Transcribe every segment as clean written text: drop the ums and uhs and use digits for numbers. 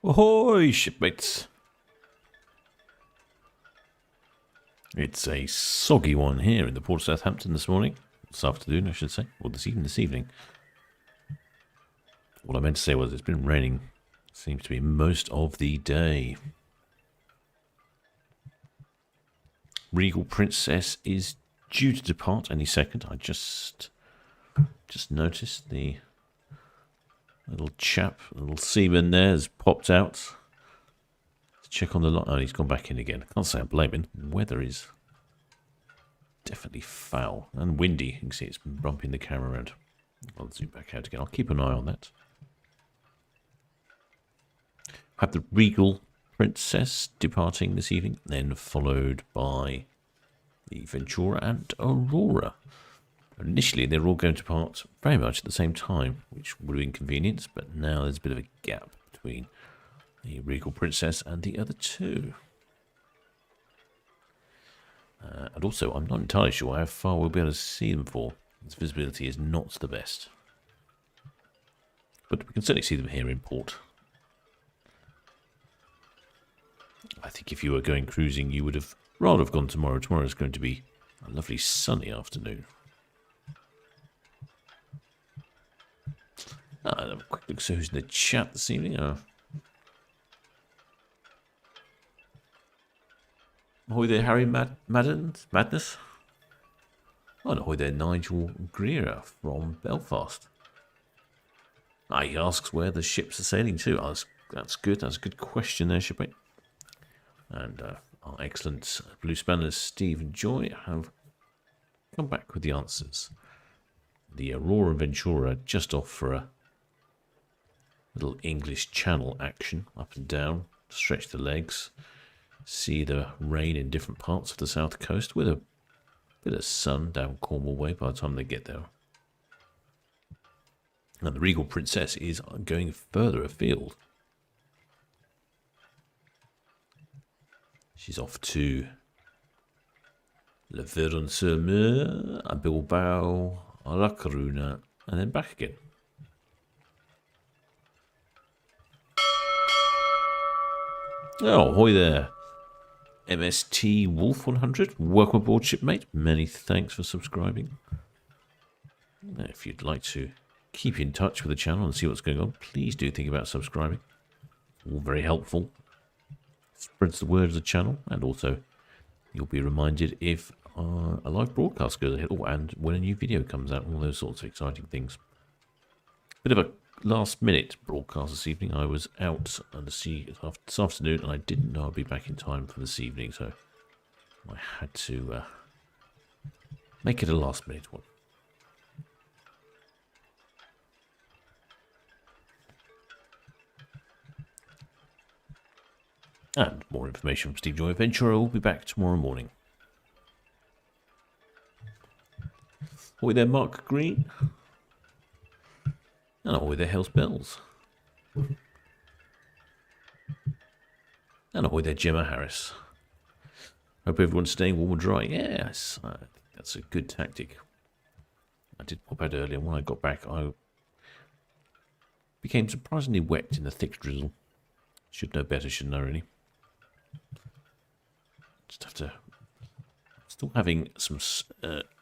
Ahoy, shipmates! It's a soggy one here in the port of Southampton this morning. This afternoon, I should say. Or this evening. What I meant to say was it's been raining, seems to be most of the day. Regal Princess is due to depart any second. I just noticed the little chap, little seaman there has popped out. Let's check on the lot. Oh, he's gone back in again. Can't say I blame him. The weather is definitely foul and windy. You can see it's bumping the camera around. I'll zoom back out again. I'll keep an eye on that. Have the Regal Princess departing this evening, then followed by the Ventura and Aurora. Initially, they were all going to depart very much at the same time, which would have inconvenienced, but now there's a bit of a gap between the Regal Princess and the other two. And also, I'm not entirely sure how far we'll be able to see them for. Its visibility is not the best. But we can certainly see them here in port. I think if you were going cruising, you would have rather have gone tomorrow. Tomorrow is going to be a lovely sunny afternoon. Have a quick look, so who's in the chat this evening? Ahoy there, Harry Madness. Oh, ahoy there, Nigel Greer from Belfast. He asks where the ships are sailing to. That's good. That's a good question there, shipmate. And our excellent blue spanners, Steve and Joy, have come back with the answers. The Aurora and Ventura just off for a little English Channel action, up and down, stretch the legs, see the rain in different parts of the south coast with a bit of sun down Cornwall way by the time they get there. And the Regal Princess is going further afield. She's off to Le Veron-sur-Mer, Bilbao, La Coruna, and then back again. Oh, ahoy there, MST Wolf 100. Welcome aboard, shipmate. Many thanks for subscribing. If you'd like to keep in touch with the channel and see what's going on, please do think about subscribing. All very helpful. Spreads the word of the channel, and also you'll be reminded if a live broadcast goes ahead, and when a new video comes out, all those sorts of exciting things. Bit of a last minute broadcast this evening. I was out on the sea this afternoon, and I didn't know I'd be back in time for this evening, so I had to make it a last minute one. And more information from Steve Joy. Ventura will be back tomorrow morning. Ahoy there, Mark Green. And ahoy there, Hell's Bells. And ahoy there, Gemma Harris. Hope everyone's staying warm and dry. Yes, that's a good tactic. I did pop out earlier, and when I got back, I became surprisingly wet in the thick drizzle. Should know better, shouldn't I, really? Just have to... Still having some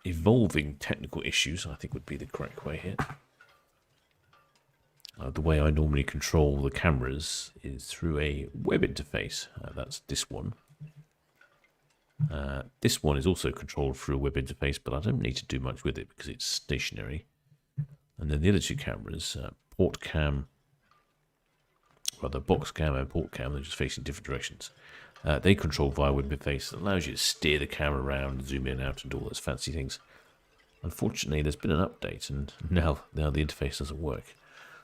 evolving technical issues, I think would be the correct way here. The way I normally control the cameras is through a web interface. That's this one. This one is also controlled through a web interface, but I don't need to do much with it because it's stationary. And then the other two cameras, port cam, rather box cam and port cam, they're just facing different directions. They control via web interface. It allows you to steer the camera around, zoom in and out, and do all those fancy things. Unfortunately, there's been an update, and now the interface doesn't work.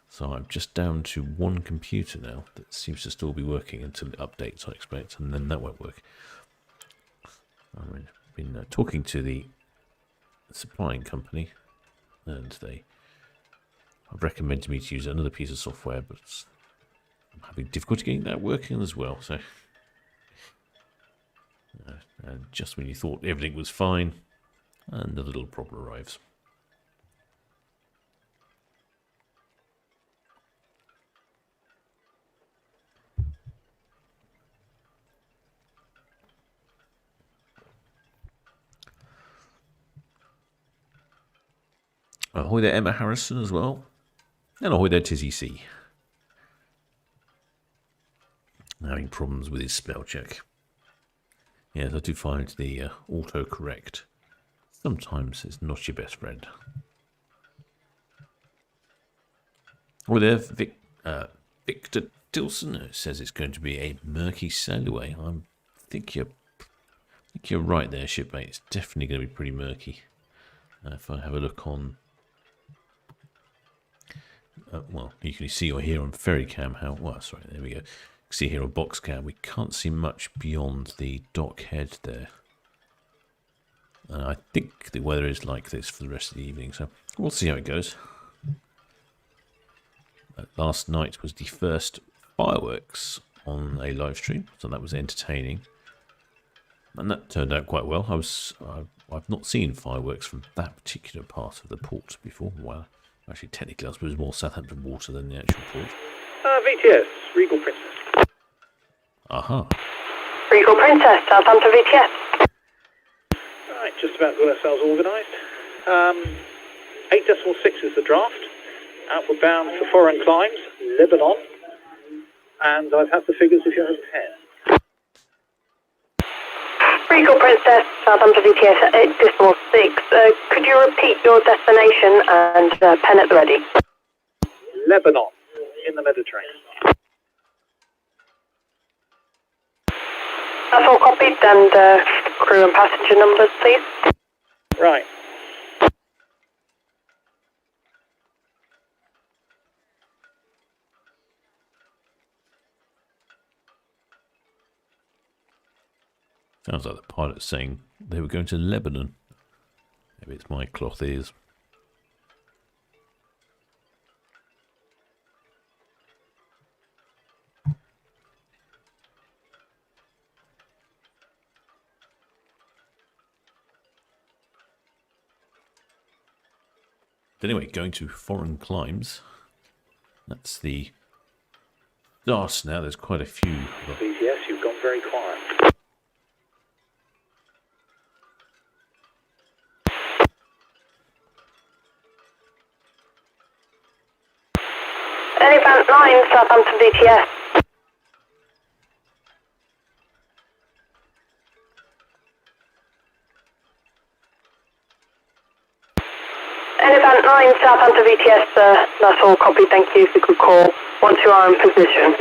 So I'm just down to one computer now that seems to still be working until it updates, I expect, and then that won't work. I've been talking to the supplying company, and they have recommended me to use another piece of software, but I'm having difficulty getting that working as well. So, and just when you thought everything was fine, another little problem arrives. Ahoy there, Emma Harrison as well. And ahoy there, Tizzy C. Having problems with his spell check. Yes, I do find the autocorrect sometimes it's not your best friend. Ahoy there, Victor Tilson says it's going to be a murky sail away. I think you're right there, shipmate. It's definitely going to be pretty murky. If I have a look on... well, you can see or hear on ferry cam how... Well, sorry, there we go. You can see here on box cam, we can't see much beyond the dock head there. And I think the weather is like this for the rest of the evening, so we'll see how it goes. Last night was the first fireworks on a live stream, so that was entertaining. And that turned out quite well. I've not seen fireworks from that particular part of the port before. Well, actually, technically, I suppose it was more Southampton water than the actual port. VTS, Regal Princess. Aha. Regal Princess, Southampton VTS. Right, just about got ourselves organised. 8.6 is the draft. Outward bound for foreign climes, Lebanon. And I've had the figures if you have a pen. Regal Princess, Southampton VTS, 8.6. Could you repeat your destination and pen at the ready? Lebanon, in the Mediterranean. That's all copied, and crew and passenger numbers, please. Right. Sounds like the pilot saying they were going to Lebanon. Maybe it's my cloth ears. But anyway, going to foreign climes. That's the start now. There's quite a few. VTS, you've gone very quiet. Elephant 9, Southampton VTS. Elephant 9, Southampton VTS, that's all copied, thank you, so good call. Once you are in position.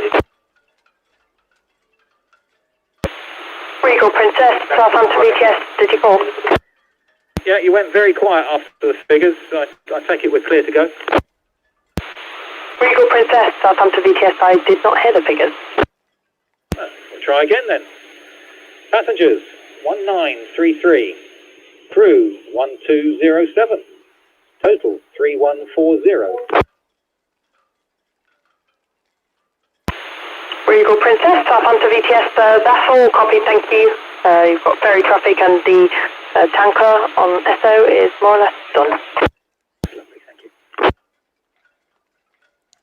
Regal Princess, Southampton VTS, did you call? Yeah, you went very quiet after the figures. I take it we're clear to go. Regal Princess, Southampton VTS, I did not hear the figures. We'll try again then. Passengers, 1933. Crew, 1207. Total, 3140. Regal Princess, Southampton VTS, that's all copied, thank you. You've got ferry traffic and the tanker on SO is more or less done. Lovely, thank you.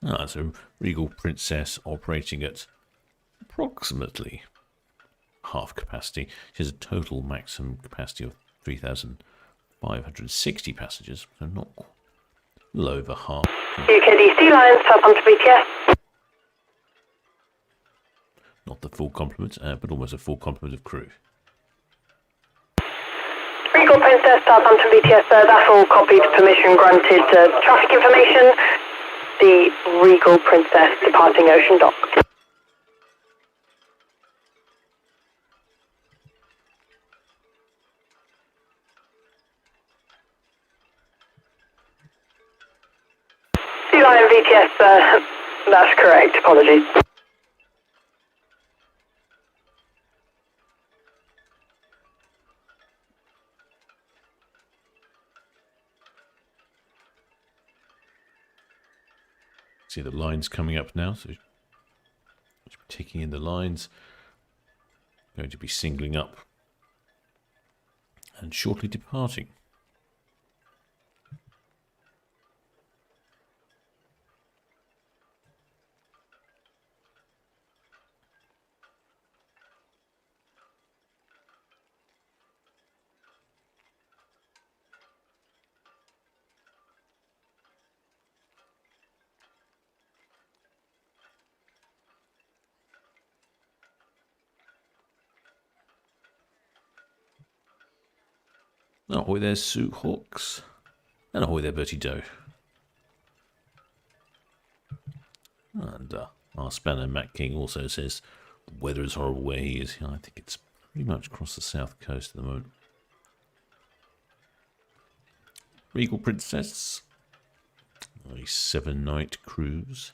Ah, so Regal Princess operating at approximately half capacity. She has a total maximum capacity of 3,560 passengers, so not a little over half. UKD Sea Lions, Southampton VTS. Not the full complement, but almost a full complement of crew. Regal Princess, Southampton VTS, that's all copied, permission granted. Traffic information, the Regal Princess departing Ocean Dock. Sea Lion VTS, that's correct, apologies. See the lines coming up now, so ticking in the lines. Going to be singling up and shortly departing. Ahoy there, Sue Hawks. And ahoy there, Bertie Doe. And our spanner, Matt King, also says the weather is horrible where he is. I think it's pretty much across the south coast at the moment. Regal Princess. A 7-night cruise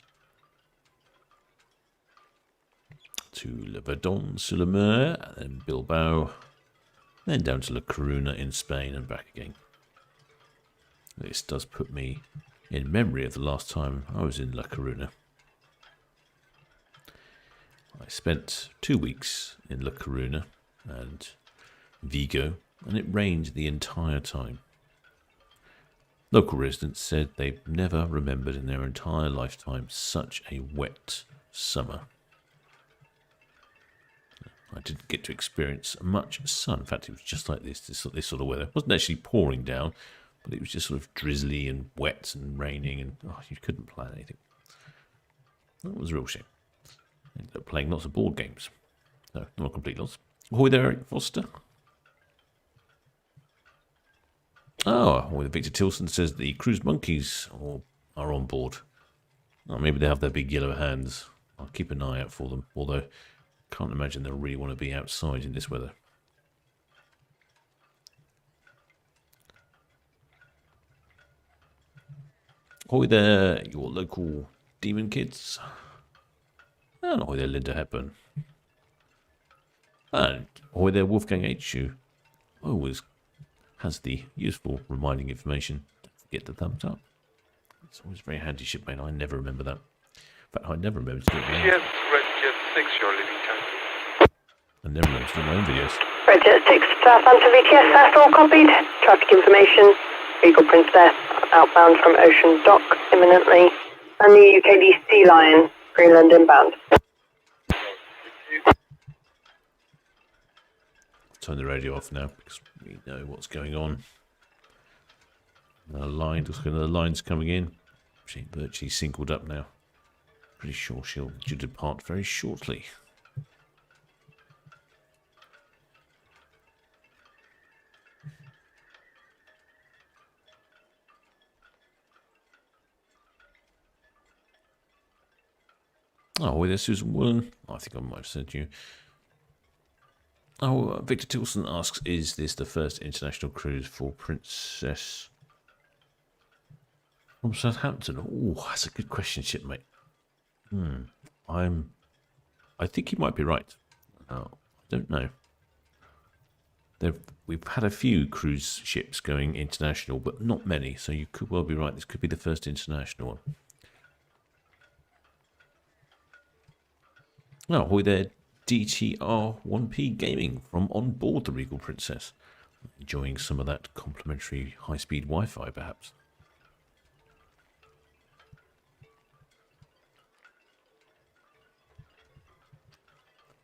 to Le Verdon-sur-le-Mer, and then Bilbao, then down to La Coruna in Spain and back again. This does put me in memory of the last time I was in La Coruna. I spent 2 weeks in La Coruna and Vigo, and it rained the entire time. Local residents said they've never remembered in their entire lifetime such a wet summer. I didn't get to experience much sun. In fact, it was just like this sort of weather. It wasn't actually pouring down, but it was just sort of drizzly and wet and raining, and you couldn't plan anything. That was a real shame. Ended up playing lots of board games. No, not a complete loss. Ahoy there, Eric Foster. Oh, well, Victor Tilson says the cruise monkeys are on board. Oh, maybe they have their big yellow hands. I'll keep an eye out for them, although I can't imagine they'll really want to be outside in this weather. Ahoy there, your local demon kids. And ahoy there, Linda Hepburn. And ahoy there, Wolfgang H. Always has the useful reminding information. Don't forget the thumbs up. It's always very handy, shipmate. I never remember that. In fact, I never remember to do it. Yes, Red Jet 6, your leaving time. I never remember to do my own videos. Red Jet 6, Southampton VTS, that's all copied. Traffic information, Regal Princess, outbound from Ocean Dock imminently. And the UKD Sea Lion, Greenland inbound. Turn the radio off now because we know what's going on. The line's coming in. She's virtually singled up now. Pretty sure she'll due to depart very shortly. Oh, well, there's Susan Woolen. I think I might have said you. Oh, Victor Tilson asks, is this the first international cruise for Princess from Southampton? Oh, that's a good question, shipmate. I think you might be right. I don't know. We've had a few cruise ships going international, but not many, so you could well be right. This could be the first international one. Oh, ahoy there, DTR1P Gaming from on board the Regal Princess. Enjoying some of that complimentary high-speed Wi-Fi, perhaps.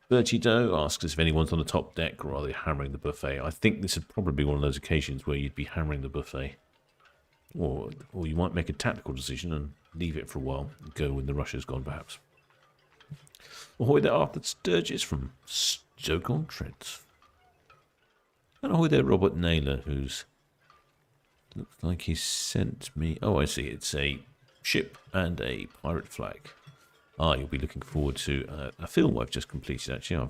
Bertie Doe asks us if anyone's on the top deck or are they hammering the buffet. I think this would probably be one of those occasions where you'd be hammering the buffet. Or you might make a tactical decision and leave it for a while and go when the rush has gone, perhaps. Ahoy there, Arthur Sturgis from Stoke-on-Trent. And ahoy there, Robert Naylor, who's... looks like he sent me... Oh, I see, it's a ship and a pirate flag. You'll be looking forward to a film I've just completed, actually.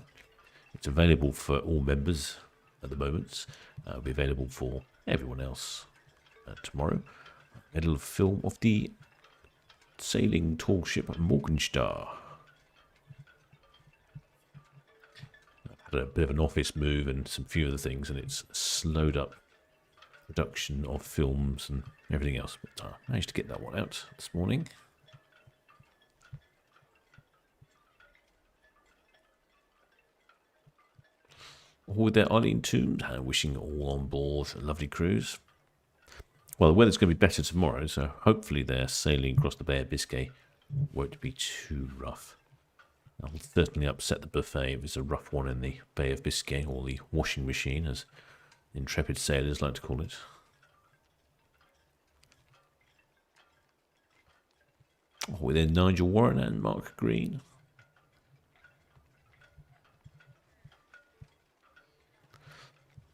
It's available for all members at the moment. It'll be available for everyone else tomorrow. A little film of the sailing tall ship Morgenstern. I've had a bit of an office move and some few other things, and it's slowed up production of films and everything else. But I managed to get that one out this morning. With their Eileen Tombs, wishing all on board a lovely cruise. Well, the weather's going to be better tomorrow, so hopefully their sailing across the Bay of Biscay won't be too rough. That'll certainly upset the buffet if it's a rough one in the Bay of Biscay, or the washing machine, as intrepid sailors like to call it. With their Nigel Warren and Mark Green.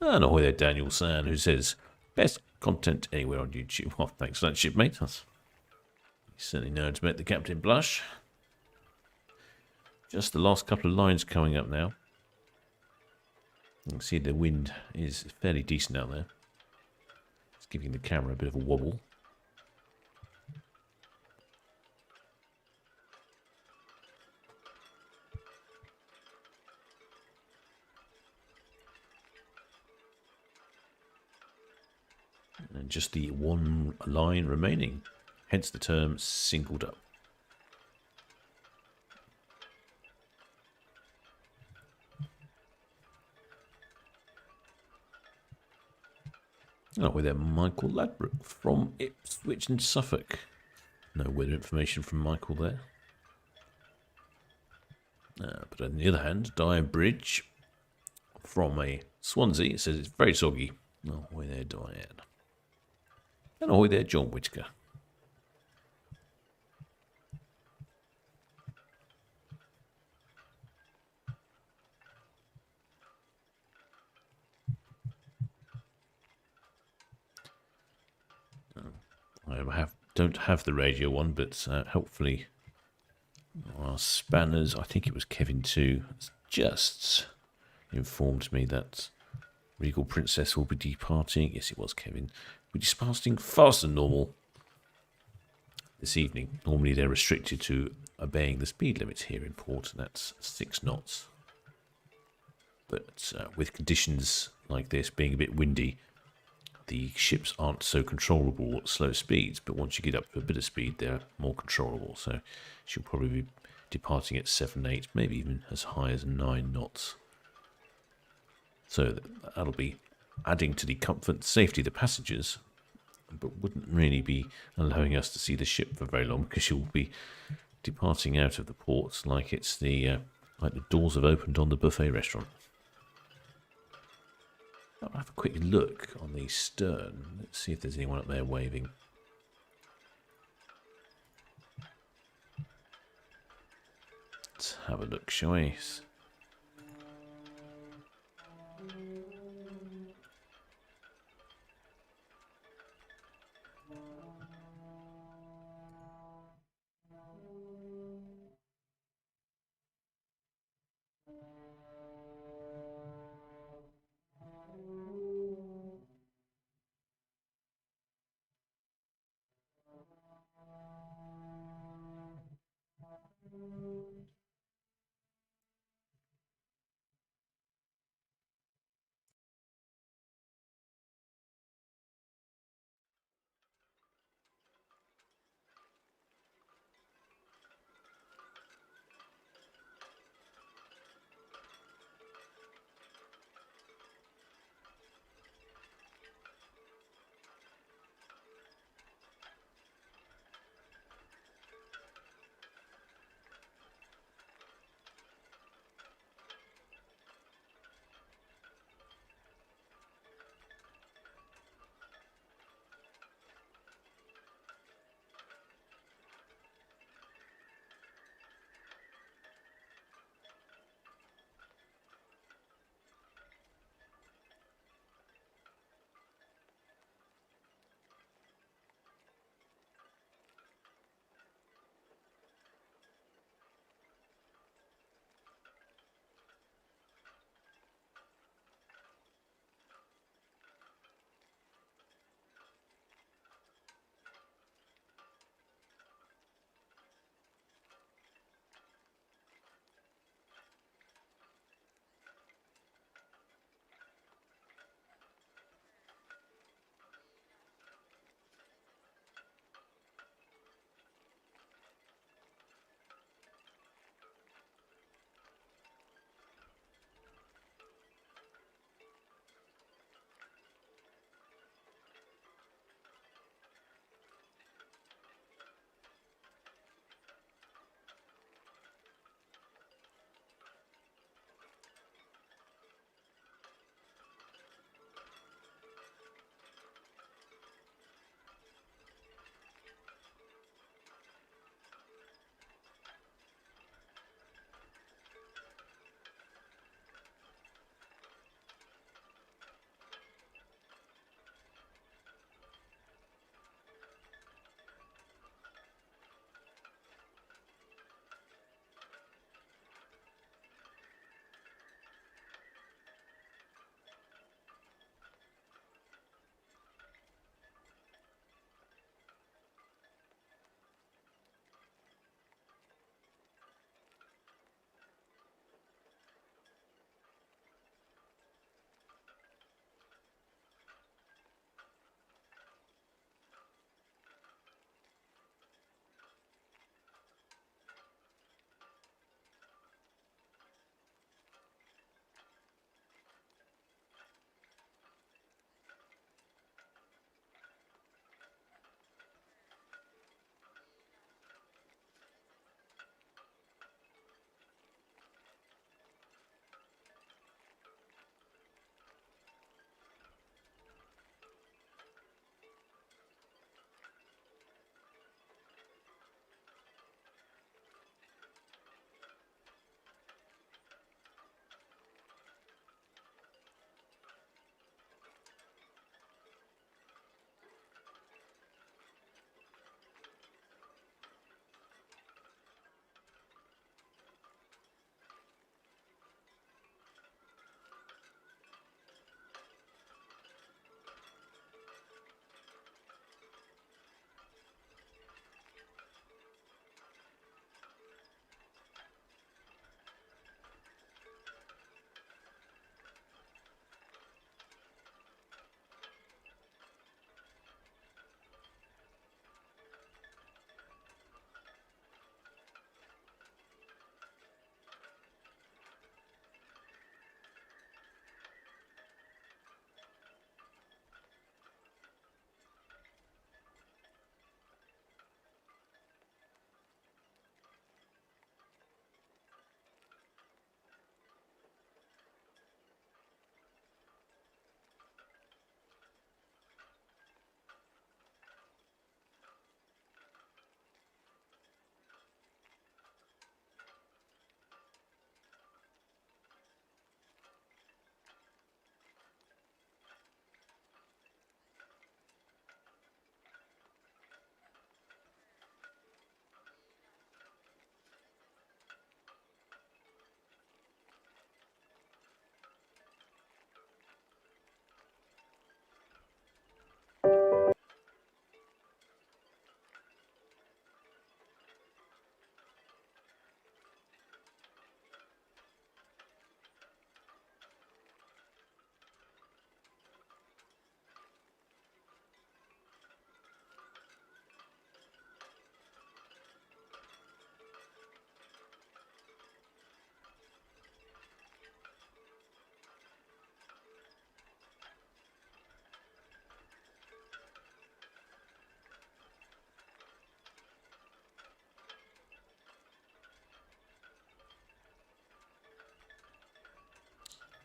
And ahoy there, Daniel San, who says, best content anywhere on YouTube. Well, thanks for that, shipmate. You certainly know how to make the captain blush. Just the last couple of lines coming up now. You can see the wind is fairly decent out there. It's giving the camera a bit of a wobble. And just the one line remaining, hence the term singled up. Oh, we're there, Michael Ladbroke from Ipswich in Suffolk. No weather information from Michael there. But on the other hand, Dyer Bridge from a Swansea says it's very soggy. Oh, ahoy there, Diane. And ahoy there, John Whitaker. I don't have the radio one, but hopefully our spanners, I think it was Kevin too, just informed me that Regal Princess will be departing. Yes, it was Kevin. Will be departing faster than normal this evening. Normally they're restricted to obeying the speed limits here in port, and that's 6 knots. But with conditions like this being a bit windy, the ships aren't so controllable at slow speeds, but once you get up to a bit of speed, they're more controllable. So she'll probably be departing at 7, 8, maybe even as high as 9 knots. So that'll be adding to the comfort and safety of the passengers, but wouldn't really be allowing us to see the ship for very long, because she'll be departing out of the port like it's like the doors have opened on the buffet restaurant. I'll have a quick look on the stern. Let's see if there's anyone up there waving. Let's have a look, shall we?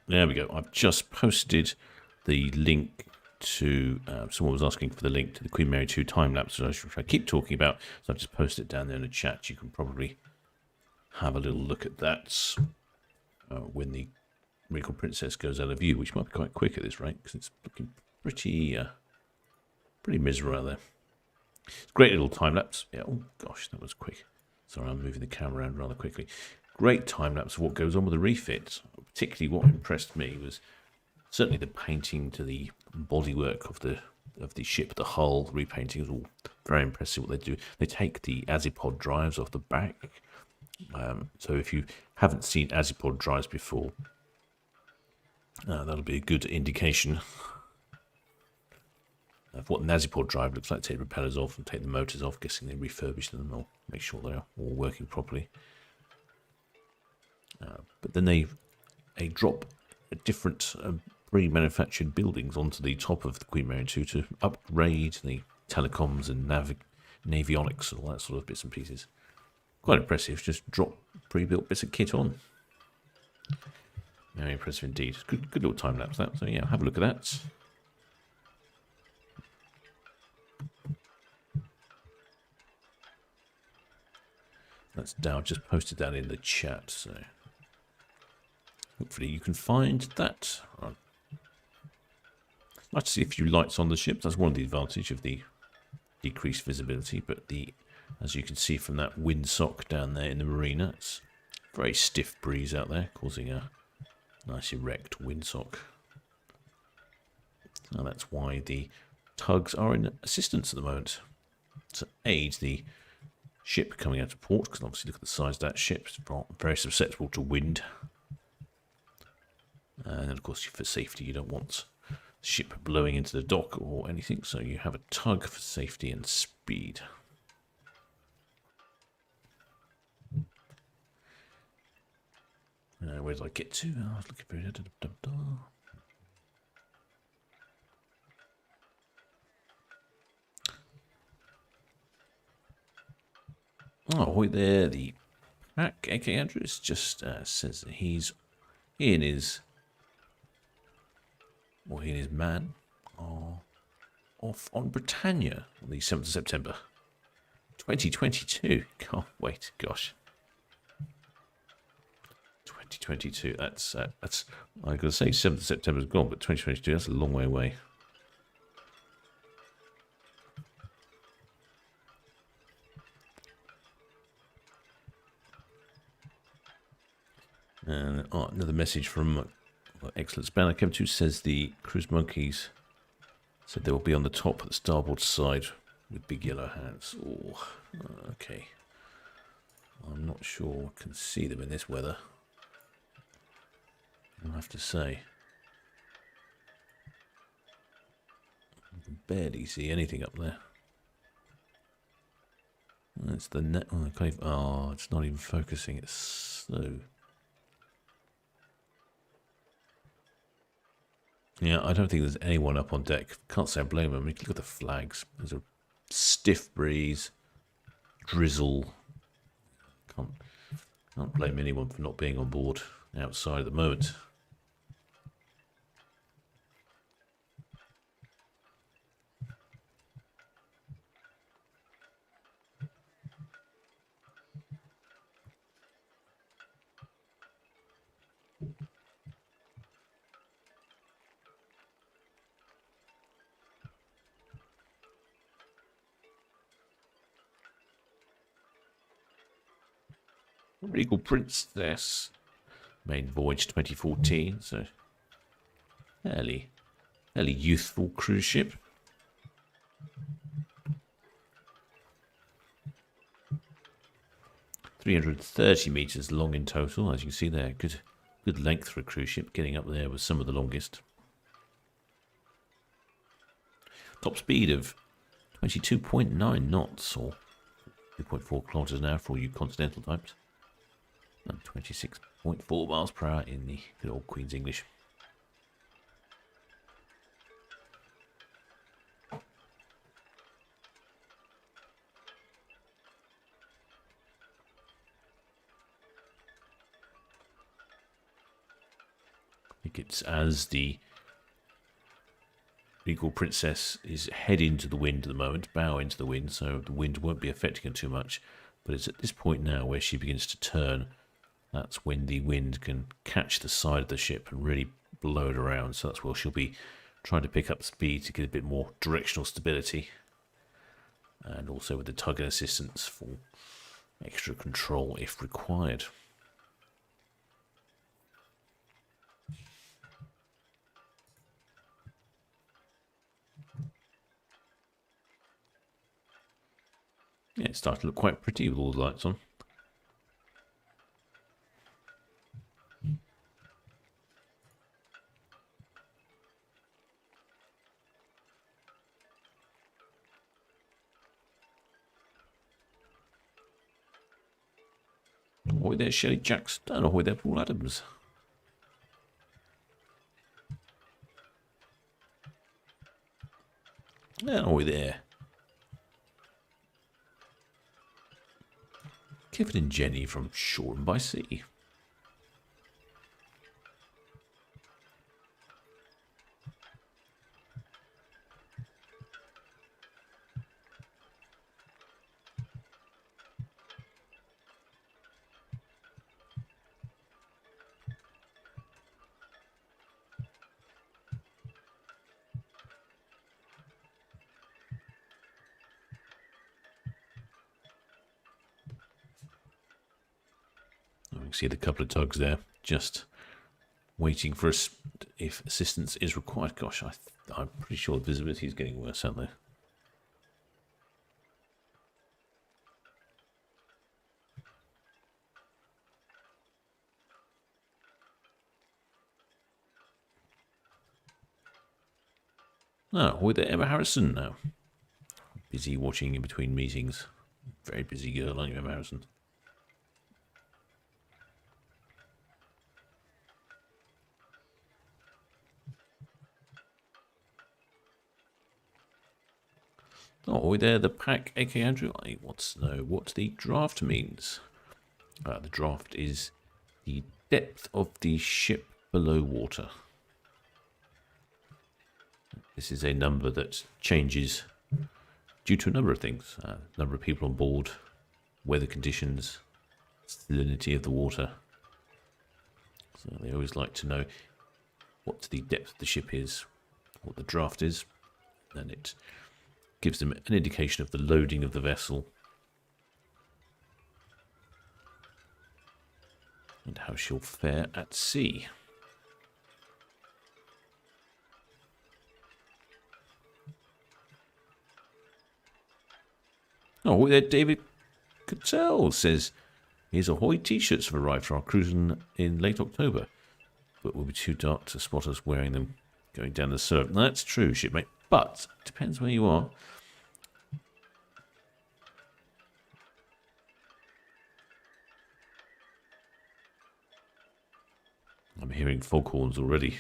There we go. I've just posted the link to... someone was asking for the link to the Queen Mary 2 time-lapse, which I keep talking about. So I've just posted it down there in the chat. You can probably have a little look at that when the Regal Princess goes out of view, which might be quite quick at this rate, because it's looking pretty miserable out there. It's a great little time-lapse. Yeah, oh gosh, that was quick. Sorry, I'm moving the camera around rather quickly. Great time-lapse of what goes on with the refit. Particularly what impressed me was certainly the painting to the bodywork of the ship, the hull, the repainting is all very impressive what they do. They take the Azipod drives off the back. So if you haven't seen Azipod drives before, that'll be a good indication of what an Azipod drive looks like. Take the propellers off and take the motors off, guessing they refurbish them or make sure they're all working properly. But then they drop different pre-manufactured buildings onto the top of the Queen Mary 2 to upgrade the telecoms and navionics and all that sort of bits and pieces. Quite impressive, just drop pre-built bits of kit on. Very impressive indeed. Good little time lapse that. So yeah, have a look at that. That's down. Just posted that in the chat. So hopefully you can find that. I'd like to see a few lights on the ship. That's one of the advantages of the decreased visibility. But as you can see from that windsock down there in the marina, it's a very stiff breeze out there, causing a nice erect windsock. Now that's why the tugs are in assistance at the moment to aid the ship coming out of port, because obviously look at the size of that ship, it's very susceptible to wind. And then of course for safety you don't want the ship blowing into the dock or anything, so you have a tug for safety and speed. Where did I get to? I was looking for it. Oh, there, the pack, aka Andrews, just says that he and his man are off on Britannia on the 7th of September 2022. Can't wait, gosh. 2022, that's I gotta say 7th of September is gone, but 2022, that's a long way away. And another message from Excellent Spanner Kevin 2 says the cruise monkeys said they will be on the top at the starboard side with big yellow hands. Oh, okay. I'm not sure I can see them in this weather, I'll have to say. I can barely see anything up there. That's the net. Oh, it's not even focusing. It's so. Yeah, I don't think there's anyone up on deck. Can't say I blame them. Look at the flags. There's a stiff breeze, drizzle. Can't blame anyone for not being on board outside at the moment. Regal Princess, main voyage 2014, so fairly youthful cruise ship. "330 meters long in total, as you can see there. Good length for a cruise ship. Getting up there was some of the longest. Top speed of 22.9 knots, or 2.4 kilometers an hour for all you continental types. And 26.4 miles per hour in the good old Queen's English. think it's as the Regal Princess is head into the wind at the moment, bow into the wind, so the wind won't be affecting her too much. But it's at this point now where she begins to turn. That's when the wind can catch the side of the ship and really blow it around. So that's where she'll be trying to pick up speed to get a bit more directional stability. And also with the tugging assistance for extra control if required. Yeah, it's starting to look quite pretty with all the lights on. Ahoy there, Shelley Jackson. Ahoy there, Paul Adams. And ahoy there. Kevin and Jenny from Shoreham by Sea. You can see the couple of tugs there, just waiting for us if assistance is required. Gosh, I'm pretty sure the visibility is getting worse, aren't they? Oh, with Emma Harrison now. Busy watching in between meetings. Very busy girl, aren't you, Emma Harrison? Oh, there, the pack, aka Andrew. I want to know what the draft means. The draft is the depth of the ship below water. This is a number that changes due to a number of things. Number of people on board, weather conditions, salinity of the water. So they always like to know what the depth of the ship is, what the draft is, and it gives them an indication of the loading of the vessel and how she'll fare at sea. Oh, there, David Cattell says his Ahoy t-shirts have arrived for our cruise in late October, but will be too dark to spot us wearing them going down the surf. That's true, shipmate, but it depends where you are. I'm hearing foghorns already.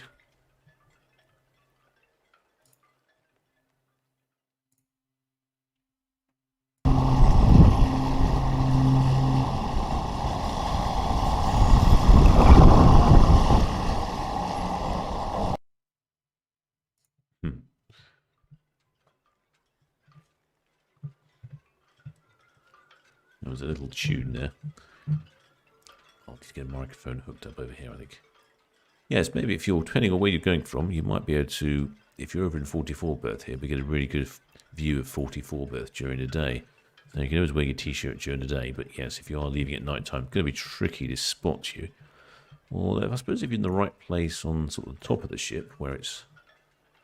There was a little tune there. I'll just get a microphone hooked up over here, I think. Yes, maybe if you're, depending on where you're going from, you might be able to, if you're over in 44 berth here, we get a really good view of 44 berth during the day. So you can always wear your t-shirt during the day, but yes, if you are leaving at night time, it's going to be tricky to spot you. Well, I suppose if you're in the right place on sort of the top of the ship, where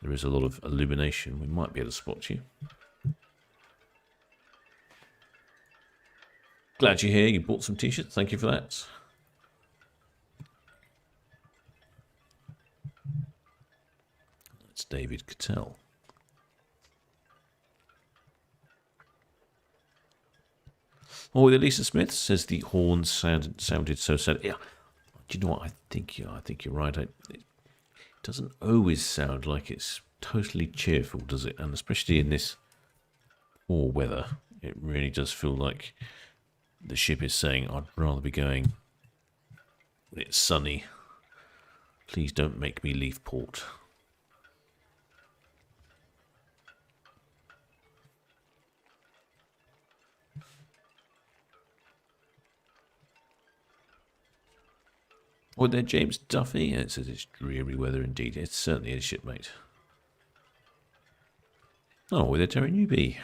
there is a lot of illumination, we might be able to spot you. Glad you're here. You bought some t-shirts. Thank you for that. That's David Cattell. Oh, Elisa Smith says the horn sounded so sad. Yeah, do you know what? I think you're right. It doesn't always sound like it's totally cheerful, does it? And especially in this poor weather, it really does feel like the ship is saying, I'd rather be going when it's sunny Please don't make me leave port. Oh, there, James Duffy. It says it's dreary weather indeed. It certainly is, shipmate. Oh, there, Terry Newby.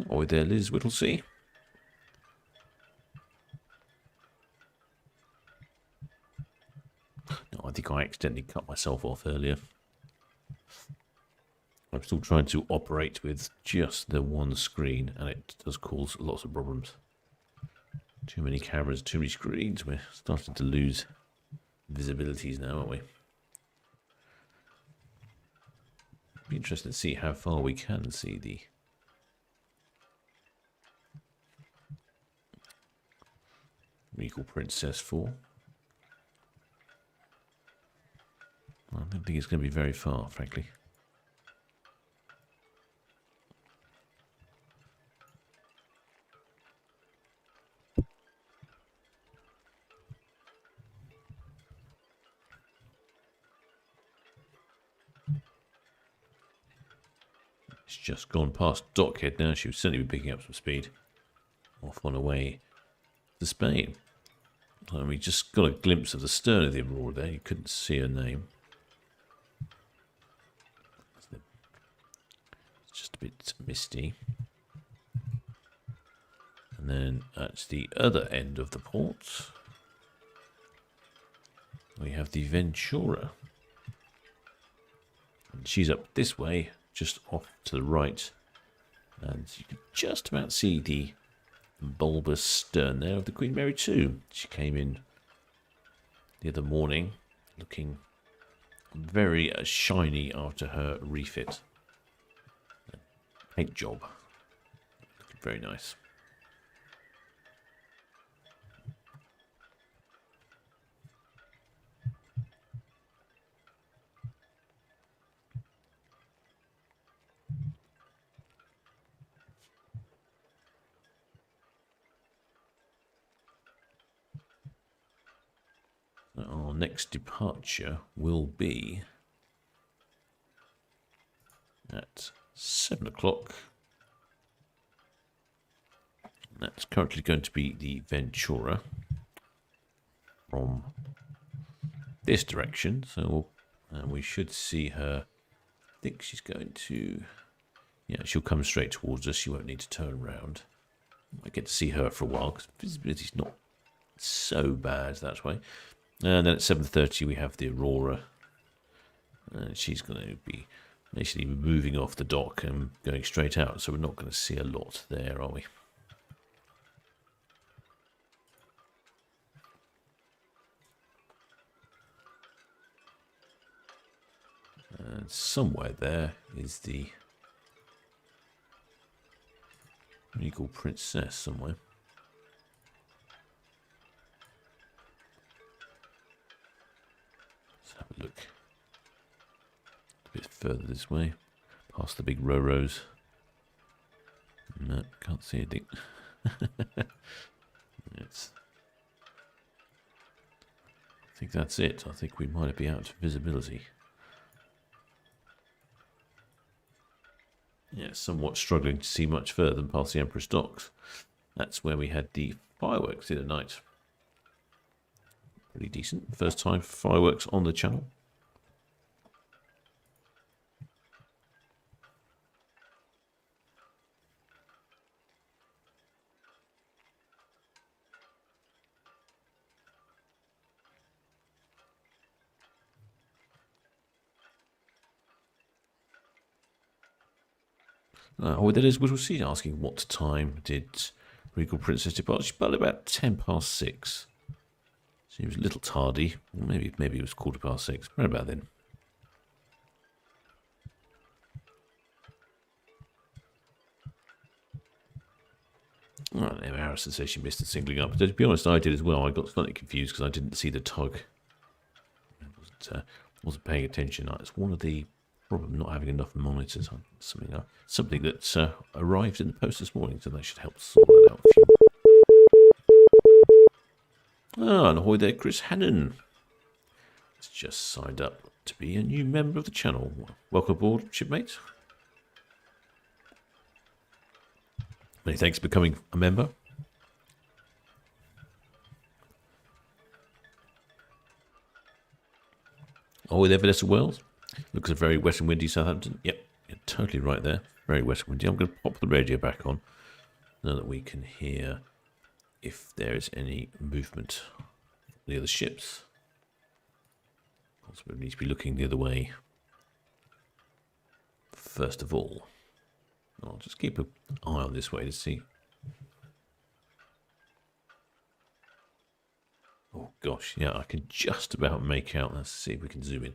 Oh, there, Liz Whittlesey. No, I think I accidentally cut myself off earlier. I'm still trying to operate with just the one screen, and it does cause lots of problems. Too many cameras, too many screens. We're starting to lose visibilities now, aren't we? Be interesting to see how far we can see the Regal Princess 4. I don't think it's going to be very far, frankly. It's just gone past Dockhead now. She would certainly be picking up some speed. Off on her way to Spain. And we just got a glimpse of the stern of the Aurora there. You couldn't see her name. It's just a bit misty. And then at the other end of the port, we have the Ventura. And she's up this way, just off to the right. And you can just about see the bulbous stern there of the Queen Mary 2. She came in the other morning looking very shiny after her refit. Paint job. Looking very nice. Our next departure will be at 7 o'clock. That's currently going to be the Ventura from this direction. So we should see her. I think she's going to... Yeah, she'll come straight towards us. She won't need to turn around. I get to see her for a while because visibility's not so bad that way. And then at 7:30 we have the Aurora. And she's going to be basically moving off the dock and going straight out. So we're not going to see a lot there, are we? And somewhere there is the Regal Princess somewhere. Let's have a look. A bit further this way, past the big Ro-Ros. No, can't see anything. Yes. I think that's it. I think we might be out of visibility. Yeah, somewhat struggling to see much further than past the Empress Docks. That's where we had the fireworks the other night. Pretty decent. First time for fireworks on the channel. Oh, there is Whittlesey asking what time did Regal Princess departs. She departed about 10 past 6. Seems a little tardy. Maybe it was 6:15. Right about then. Well, Emma Harrison says she missed the singling up. To be honest, I did as well. I got slightly confused because I didn't see the tug. I wasn't paying attention. It's one of the problem not having enough monitors. Something that arrived in the post this morning, so that should help sort that out. And ahoy there, Chris Hannon. It's just signed up to be a new member of the channel. Welcome aboard, shipmate. Many thanks for becoming a member. Oh, there, Vanessa Wells. Looks a very wet and windy Southampton. Yep, you're totally right there. Very wet and windy. I'm going to pop the radio back on now that we can hear if there is any movement near the ships. Also, we need to be looking the other way first of all. I'll just keep an eye on this way to see. Oh gosh, yeah, I can just about make out. Let's see if we can zoom in.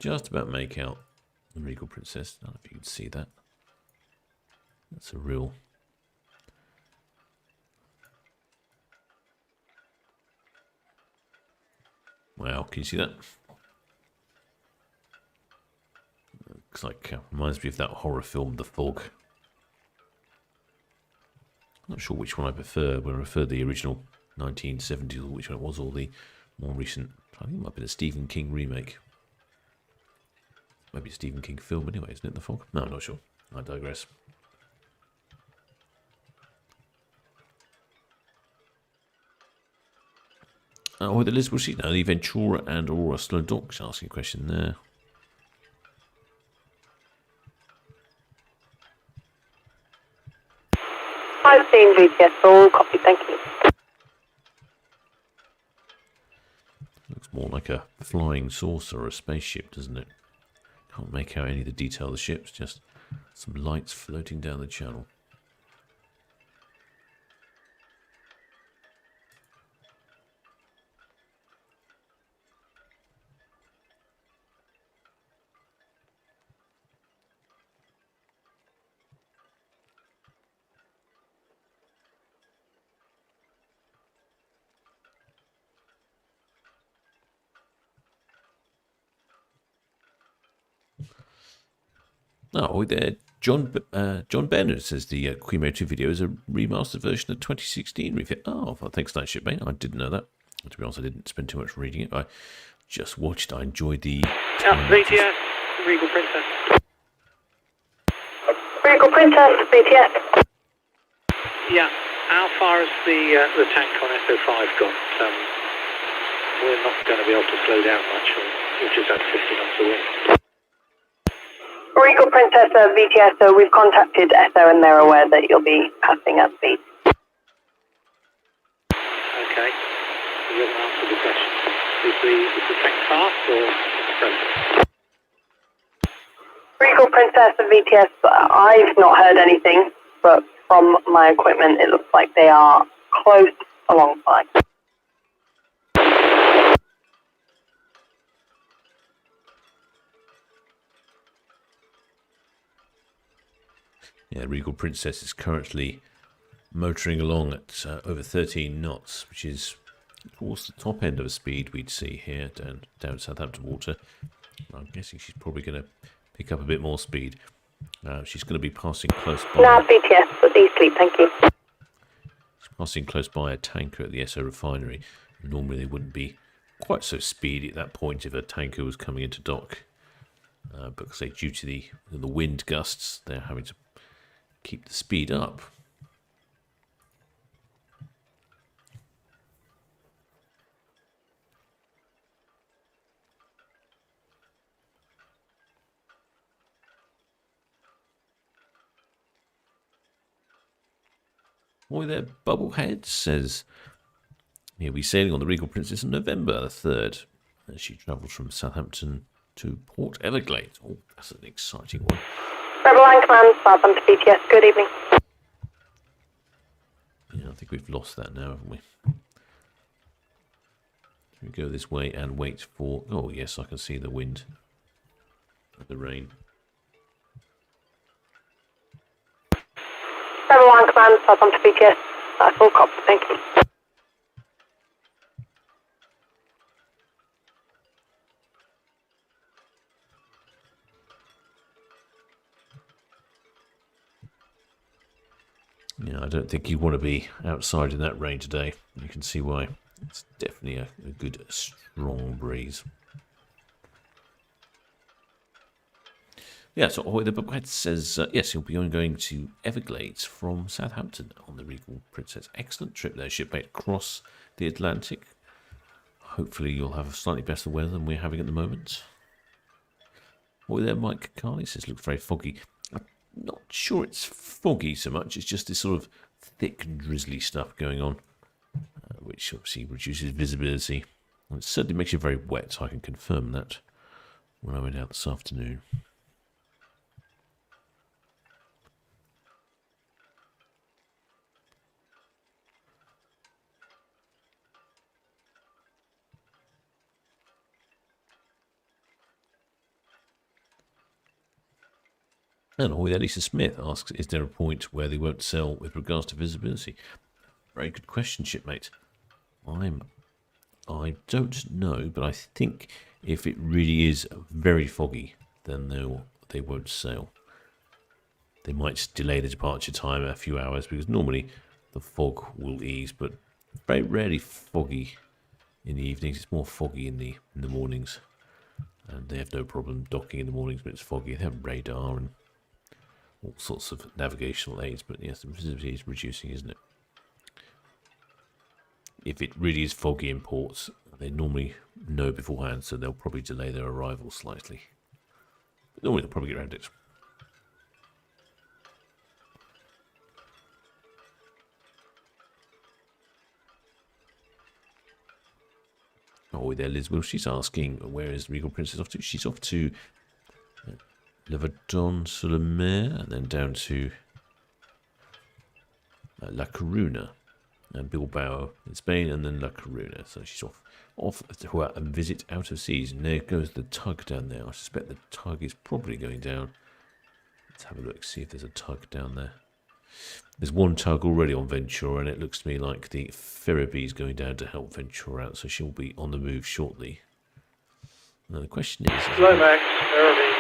Just about make out the Regal Princess. I don't know if you can see that. That's a real. Wow, can you see that? Looks like reminds me of that horror film, The Fog. I'm not sure which one I prefer. Whether I prefer the original 1970s or which one it was, or the more recent. I think it might have been a Stephen King remake. Maybe a Stephen King film anyway, isn't it? The Fog? No, I'm not sure. I digress. Oh, the Liz, will she know the Ventura and Aurora still in dock? She's asking a question there. I've seen VTS, all copy, thank you. Looks more like a flying saucer or a spaceship, doesn't it? Can't make out any of the detail of the ships, just some lights floating down the channel. Oh, there, John Bennett says the Queen Mary 2 video is a remastered version of 2016 review. Oh, well, thanks for that, shipmate. I didn't know that. To be honest, I didn't spend too much reading it. I just watched. I enjoyed the. VTS, Regal Princess. Regal Princess, VTS. Yeah. How far has the tank on SO5 gone? We're not going to be able to slow down much. We've just had 50 knots of wind. Regal Princess, VTS, so we've contacted SO and they're aware that you'll be passing at speed. Okay. You haven't answered the question. Is the tank fast or present? Regal Princess and VTS, I've not heard anything, but from my equipment it looks like they are close alongside. Yeah, Regal Princess is currently motoring along at over 13 knots, which is towards the top end of a speed we'd see here down Southampton water. I'm guessing she's probably going to pick up a bit more speed. She's going to be passing close by. Now VTS, please sleep, thank you. She's passing close by a tanker at the Esso refinery. Normally they wouldn't be quite so speedy at that point if a tanker was coming into dock. But say due to the wind gusts, they're having to keep the speed up. Boy there, Bubblehead says he'll be sailing on the Regal Princess on November the 3rd as she travels from Southampton to Port Everglades. Oh, that's an exciting one. Rebel Line Command, Southampton VTS, good evening. Yeah, think we've lost that now, haven't we? We go this way and wait for... Oh, yes, I can see the wind and the rain. Level 1 command, Southampton VTS. That's all copy, thank you. Yeah, I don't think you want to be outside in that rain today. You can see why. It's definitely a good, strong breeze. Yeah, so the booklet says, yes, he'll be going to Everglades from Southampton on the Regal Princess. Excellent trip there, shipmate, across the Atlantic. Hopefully you'll have slightly better weather than we're having at the moment. Oh, there, Mike Carley says, looks very foggy. I'm not sure it's foggy so much. It's just this sort of thick, drizzly stuff going on, which obviously reduces visibility. And it certainly makes you very wet. I can confirm that when I went out this afternoon. And Elisa Smith asks, is there a point where they won't sell with regards to visibility? Very good question, shipmate. I don't know, but I think if it really is very foggy, then they won't sail. They might delay the departure time a few hours because normally the fog will ease, but very rarely foggy in the evenings. It's more foggy in the mornings, and they have no problem docking in the mornings when it's foggy. They have radar and all sorts of navigational aids, but yes, the visibility is reducing, isn't it? If it really is foggy in ports, they normally know beforehand, so they'll probably delay their arrival slightly. But normally they'll probably get around it. Oh, there, Liz. Well, she's asking, where is Regal Princess off to? She's off to Levadon-sur-le-Mer, and then down to La Coruna and Bilbao in Spain, and then La Coruna. So she's off to a visit out of seas. And there goes the tug down there. I suspect the tug is probably going down. Let's have a look, see if there's a tug down there. There's one tug already on Ventura, and it looks to me like the Ferriby is going down to help Ventura out, so she'll be on the move shortly. Now the question is... Lomax, Ferriby,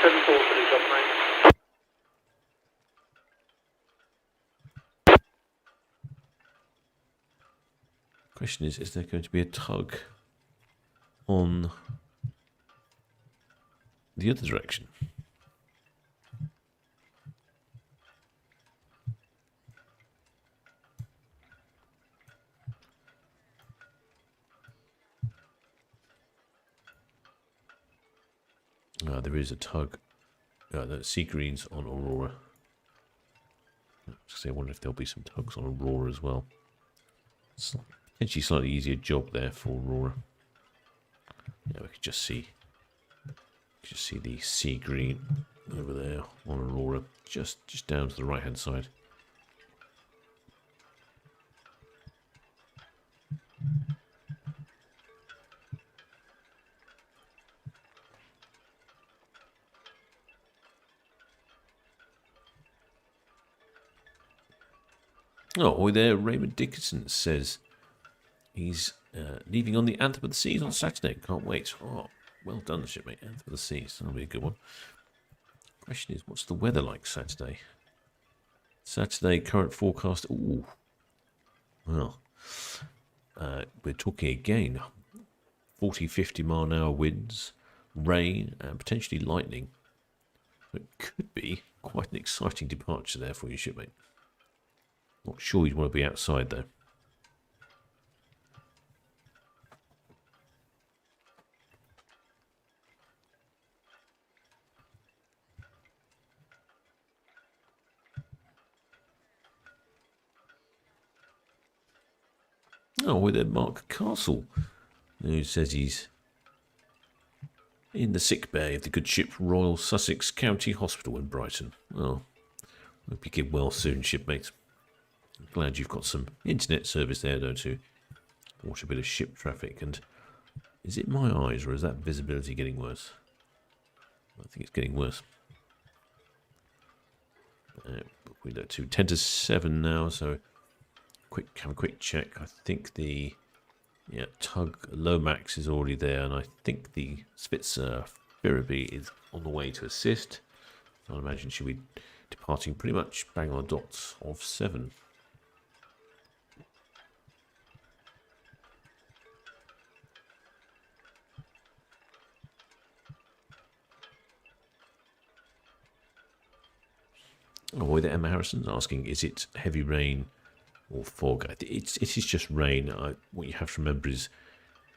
74 for the job, mate. Question is there going to be a tug on the other direction? There is a tug. The Sea Greens on Aurora. I wonder if there'll be some tugs on Aurora as well. Potentially slightly easier job there for Aurora. Yeah, we could just see the Sea Green over there on Aurora, just down to the right hand side. Oh, there, Raymond Dickinson says he's leaving on the Anthem of the Seas on Saturday. Can't wait. Oh, well done, shipmate. Anthem of the Seas. That'll be a good one. Question is, what's the weather like Saturday? Saturday, current forecast. Ooh. Well, we're talking again 40, 50 mile an hour winds, rain, and potentially lightning. It could be quite an exciting departure there for you, shipmate. Not sure you'd want to be outside, though. Oh, with there, Mark Castle, who says he's in the sick bay of the good ship Royal Sussex County Hospital in Brighton. Oh, hope you get well soon, shipmate. Glad you've got some internet service there, though, to watch a bit of ship traffic. And is it my eyes, or is that visibility getting worse? I think it's getting worse. We look to 10 to 7 now, so have a quick check. I think the tug Lomax is already there, and I think the Spitzer Firabee is on the way to assist. I imagine she'll be departing pretty much bang on the dots of 7. Oh, there, Emma Harrison's asking, is it heavy rain or fog? It is just rain. What you have to remember is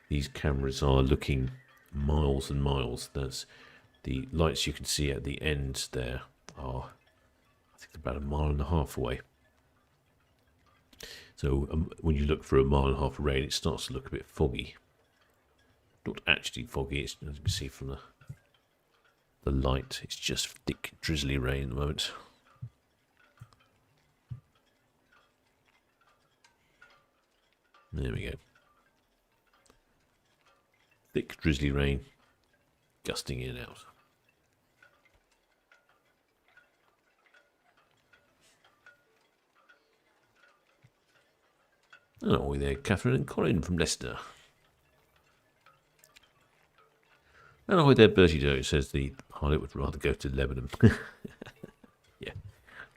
these cameras are looking miles and miles. That's the lights you can see at the end there are, I think, about 1.5 miles away. So when you look for 1.5 miles of rain, it starts to look a bit foggy. Not actually foggy, it's, as you can see from the light, it's just thick, drizzly rain at the moment. There we go. Thick, drizzly rain, gusting in and out. Oh, there, Catherine and Colin from Leicester. And ahoy there, Bertie Doe says the pilot would rather go to Lebanon. Yeah.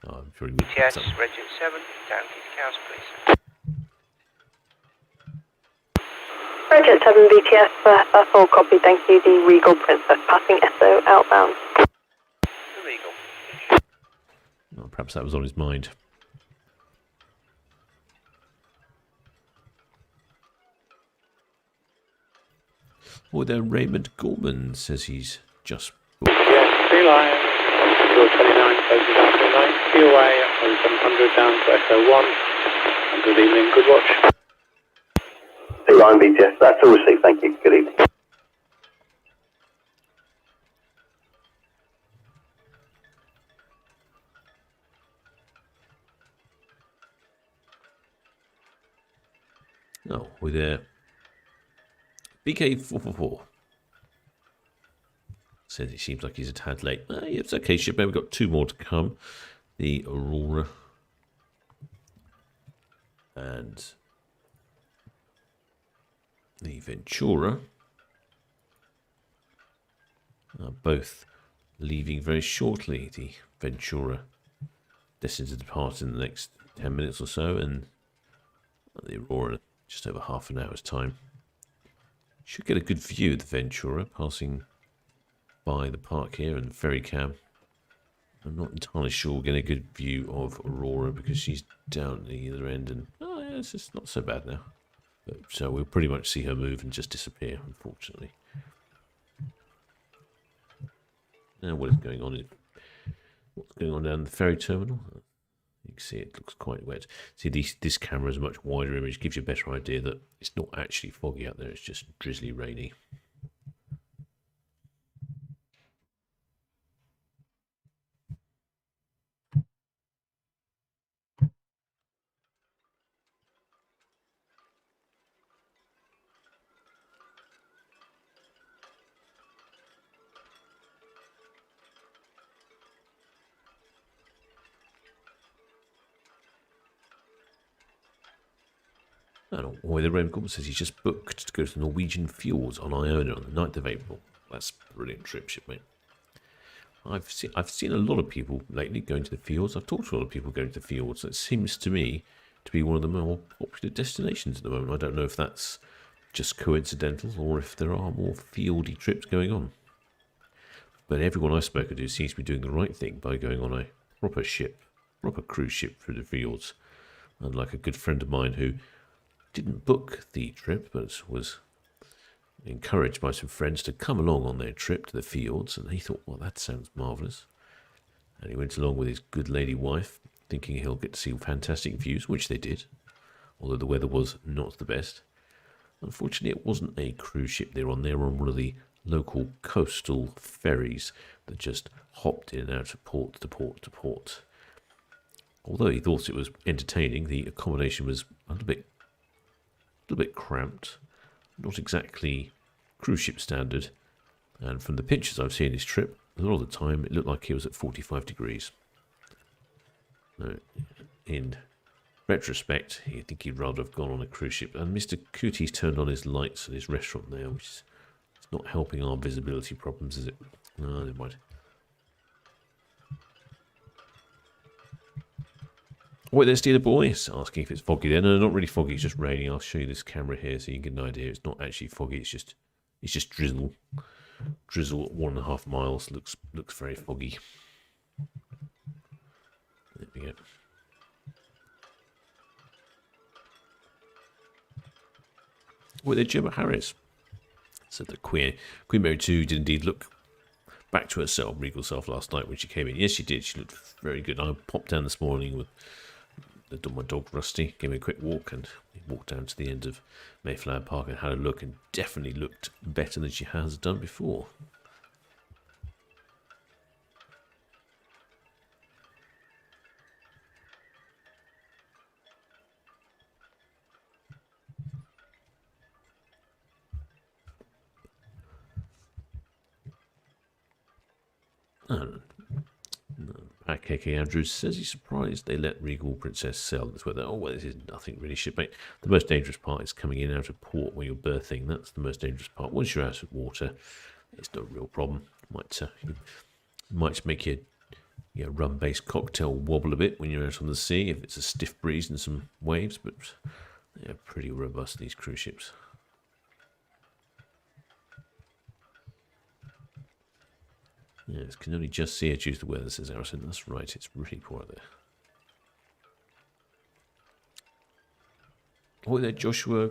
Oh, I'm sure he would. Yes, Regiment 7, down to the cows, please. Regiment 7 BTS, that's all copy, thank you. The Regal Princess passing SO outbound. The Regal. Oh, perhaps that was on his mind. Or there, Raymond Gorman says he's just booked. Yes, Sea Lion, 29, closes after 9, key away, 700 down to SO1, and good evening, good watch. Sea Lion BTS, that's all received, thank you, good evening. Oh, we're there. BK444 says it seems like he's a tad late. It's okay, shipmate. We've got 2 more to come. The Aurora and the Ventura are both leaving very shortly. The Ventura destined to depart in the next 10 minutes or so, and the Aurora just over half an hour's time. Should get a good view of the Ventura passing by the park here and the ferry cam. I'm not entirely sure we'll get a good view of Aurora because she's down at the other end, and it's just not so bad now. But, so we'll pretty much see her move and just disappear, unfortunately. Now what is going on? What's going on down the ferry terminal? You can see it looks quite wet. See, this camera is a much wider image, gives you a better idea that it's not actually foggy out there, it's just drizzly rainy. And the Raymond Gorman says he's just booked to go to the Norwegian Fjords on Iona on the 9th of April. That's a brilliant trip, shipmate. I've seen a lot of people lately going to the fjords. I've talked to a lot of people going to the fjords. It seems to me to be one of the more popular destinations at the moment. I don't know if that's just coincidental or if there are more fieldy trips going on. But everyone I've spoken to seems to be doing the right thing by going on a proper cruise ship through the fjords. Unlike a good friend of mine who didn't book the trip, but was encouraged by some friends to come along on their trip to the fields, and he thought, well, that sounds marvellous. And he went along with his good lady wife, thinking he'll get to see fantastic views, which they did, although the weather was not the best. Unfortunately, it wasn't a cruise ship they were on. They were on one of the local coastal ferries that just hopped in and out of port to port to port. although he thought it was entertaining, the accommodation was a little bit cramped, not exactly cruise ship standard. And from the pictures I've seen his trip, a lot of the time it looked like he was at 45 degrees. In retrospect, I think he'd rather have gone on a cruise ship. And Mr. Cootie's turned on his lights at his restaurant now, which is not helping our visibility problems, is it? No, never mind. Wait, there's Dealer Boy asking if it's foggy there. No, not really foggy, it's just raining. I'll show you this camera here so you can get an idea. It's not actually foggy, it's just drizzle. Drizzle at 1.5 miles looks very foggy. There we go. Wait, there, Gemma Harris said that Queen Mary 2 did indeed look back to herself, Regal self, last night when she came in. Yes, she did. She looked very good. I popped down this morning with my dog Rusty, gave me a quick walk, and we walked down to the end of Mayflower Park and had a look, and definitely looked better than she has done before. Pat KK Andrews says he's surprised they let Regal Princess sail this weather. Oh, well, this is nothing really, shipmate. The most dangerous part is coming in out of port when you're berthing. That's the most dangerous part. Once you're out of water, it's no real problem. Might make your rum-based cocktail wobble a bit when you're out on the sea if it's a stiff breeze and some waves, but they're pretty robust, these cruise ships. Yes, can only just see it due to the weather, says Harrison. That's right, it's really poor out there. Oh, there, Joshua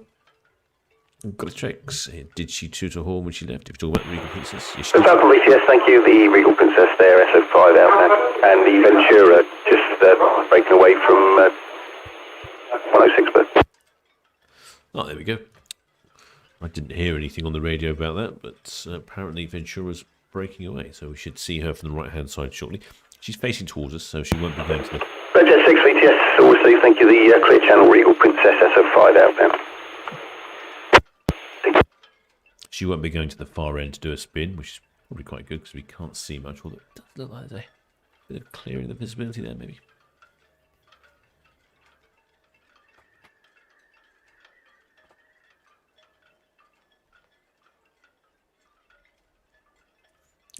Gritrex. Did she toot a horn when she left? If you're talking about the Regal Princess, yes, Southampton, yes, thank you. The Regal Princess there, SO5 out there. And the Ventura just breaking away from 106 Bird. Oh, there we go. I didn't hear anything on the radio about that, but apparently Ventura's breaking away, so we should see her from the right-hand side shortly. She's facing towards us, so she won't be going to the... Red Jet 6 VTS, also thank you. The Clear Channel Regal Princess SO5 out there. She won't be going to the far end to do a spin, which is probably quite good because we can't see much, although it does look like there's a bit of clearing the visibility there, maybe.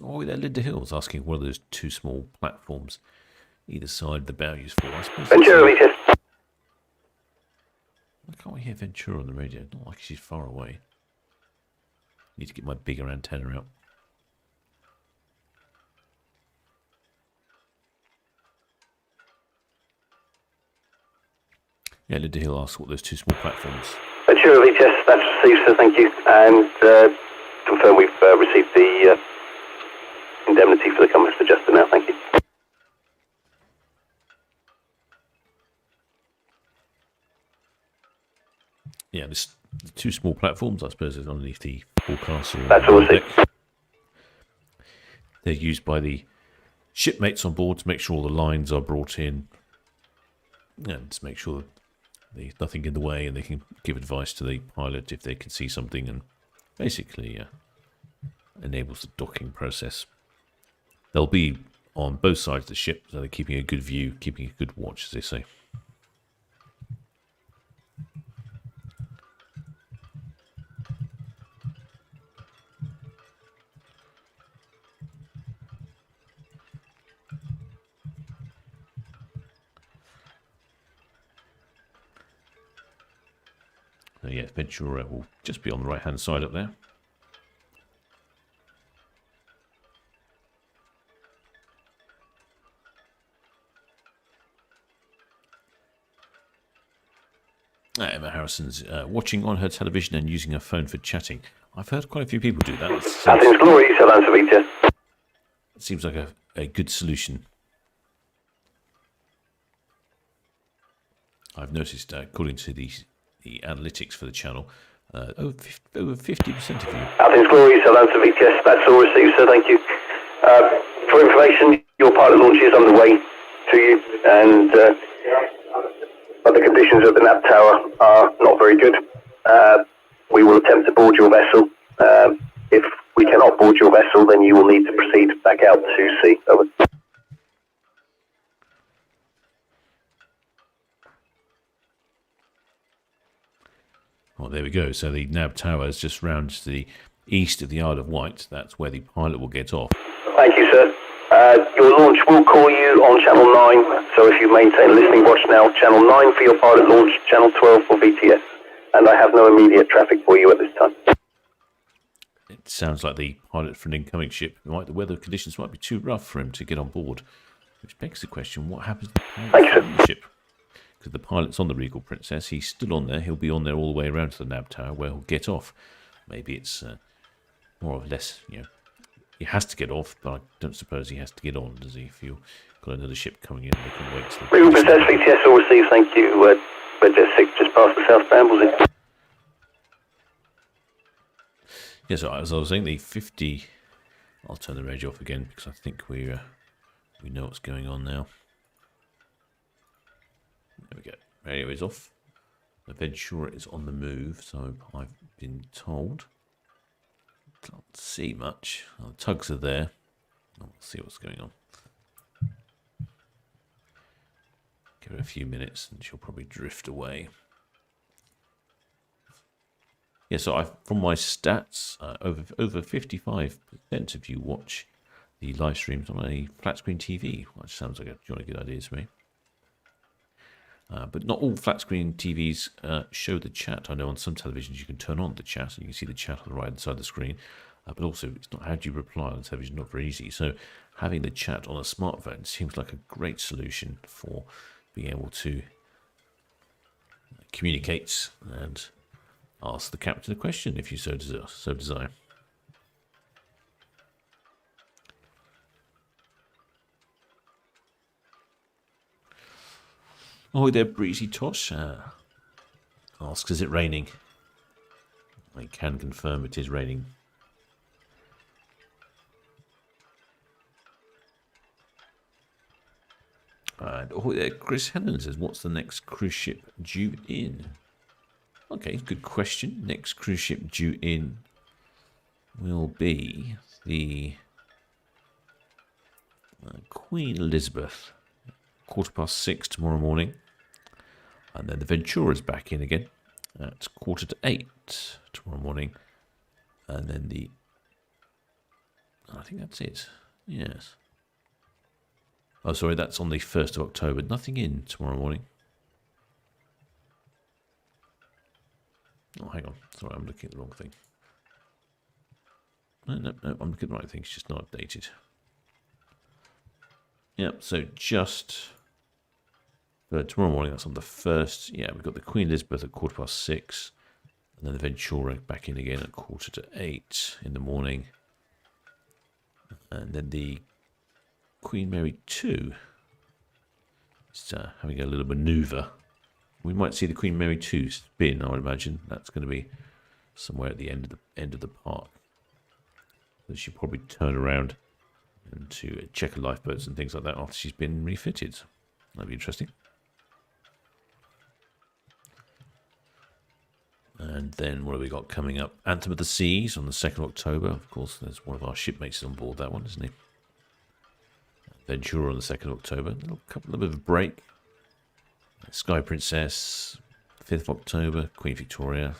Oh, there, Linda Hill's asking what are those two small platforms either side of the bow used for. I suppose Ventura VTS. Why can't we hear Ventura on the radio? Not like she's far away. Need to get my bigger antenna out. Yeah, Linda Hill asks what those two small platforms. Ventura VTS, that's received, sir, thank you. And confirm we've received the indemnity for the compass adjuster now, thank you. Yeah, the two small platforms, I suppose, is underneath the forecastle. That's all received. They're used by the shipmates on board to make sure all the lines are brought in and to make sure that there's nothing in the way, and they can give advice to the pilot if they can see something, and basically enables the docking process. They'll be on both sides of the ship, so they're keeping a good view, keeping a good watch, as they say. So yeah, Ventura will just be on the right-hand side up there. Emma Harrison's watching on her television and using her phone for chatting. I've heard quite a few people do that. Athens Glory, Solent Ships. It seems like a good solution. I've noticed, according to the analytics for the channel, over 50% of you. Athens Glory, Solent Ships. That's all received, sir. Thank you. For information, your pilot launch is underway to you, and But the conditions of the nav tower are not very good. We will attempt to board your vessel. If we cannot board your vessel, then you will need to proceed back out to sea. Over. Well, there we go. So the nav tower is just round to the east of the Isle of Wight. That's where the pilot will get off. Thank you, sir. Your launch will call you on channel 9, so if you maintain listening watch now, channel 9 for your pilot launch, channel 12 for VTS, and I have no immediate traffic for you at this time. It sounds like the pilot for an incoming ship. The weather conditions might be too rough for him to get on board, which begs the question, what happens to the pilot from the ship? Because the pilot's on the Regal Princess, he's still on there, he'll be on there all the way around to the nav tower where he'll get off. Maybe it's more or less, he has to get off, but I don't suppose he has to get on, does he? If you've got another ship coming in, they can wait. Regal Princess, VTS will receive, thank you. Red Jet 6 just past the South Brambles. Yes, as I was saying, the 50... I'll turn the radio off again because I think we know what's going on now. There we go. Radio is off. The Ventura is on the move, so I've been told. Can't see much. Oh, the tugs are there. I'll see what's going on. Give her a few minutes and she'll probably drift away. Yeah, so from my stats, over 55% of you watch the live streams on a flat screen TV, which sounds like a jolly good idea to me. But not all flat screen TVs show the chat. I know on some televisions you can turn on the chat, and you can see the chat on the right hand side of the screen. But also, it's not how do you reply on the television, not very easy. So having the chat on a smartphone seems like a great solution for being able to communicate and ask the captain a question if you so desire. Oh, there, Breezy Tosh asks, is it raining? I can confirm it is raining. And oh, there, Chris Helen says, what's the next cruise ship due in? Okay, good question. Next cruise ship due in will be the Queen Elizabeth, 6:15 tomorrow morning. And then the Ventura's back in again at 7:45 tomorrow morning. And then I think that's it. Yes. Oh, sorry, that's on the 1st of October. Nothing in tomorrow morning. Oh, hang on. Sorry, I'm looking at the wrong thing. No, I'm looking at the right thing. It's just not updated. Yep, so just tomorrow morning, that's on the 1st. Yeah, we've got the Queen Elizabeth at 6:15. And then the Ventura back in again at 7:45 in the morning. And then the Queen Mary 2 is having a little maneuver. We might see the Queen Mary 2 spin, I would imagine. That's going to be somewhere at the end of the park. So she'll probably turn around and to check her lifeboats and things like that after she's been refitted. That'd be interesting. And then what have we got coming up? Anthem of the Seas on the 2nd of October. Of course, there's one of our shipmates on board that one, isn't he? Ventura on the 2nd of October. A little bit of a break. Sky Princess, 5th of October. Queen Victoria.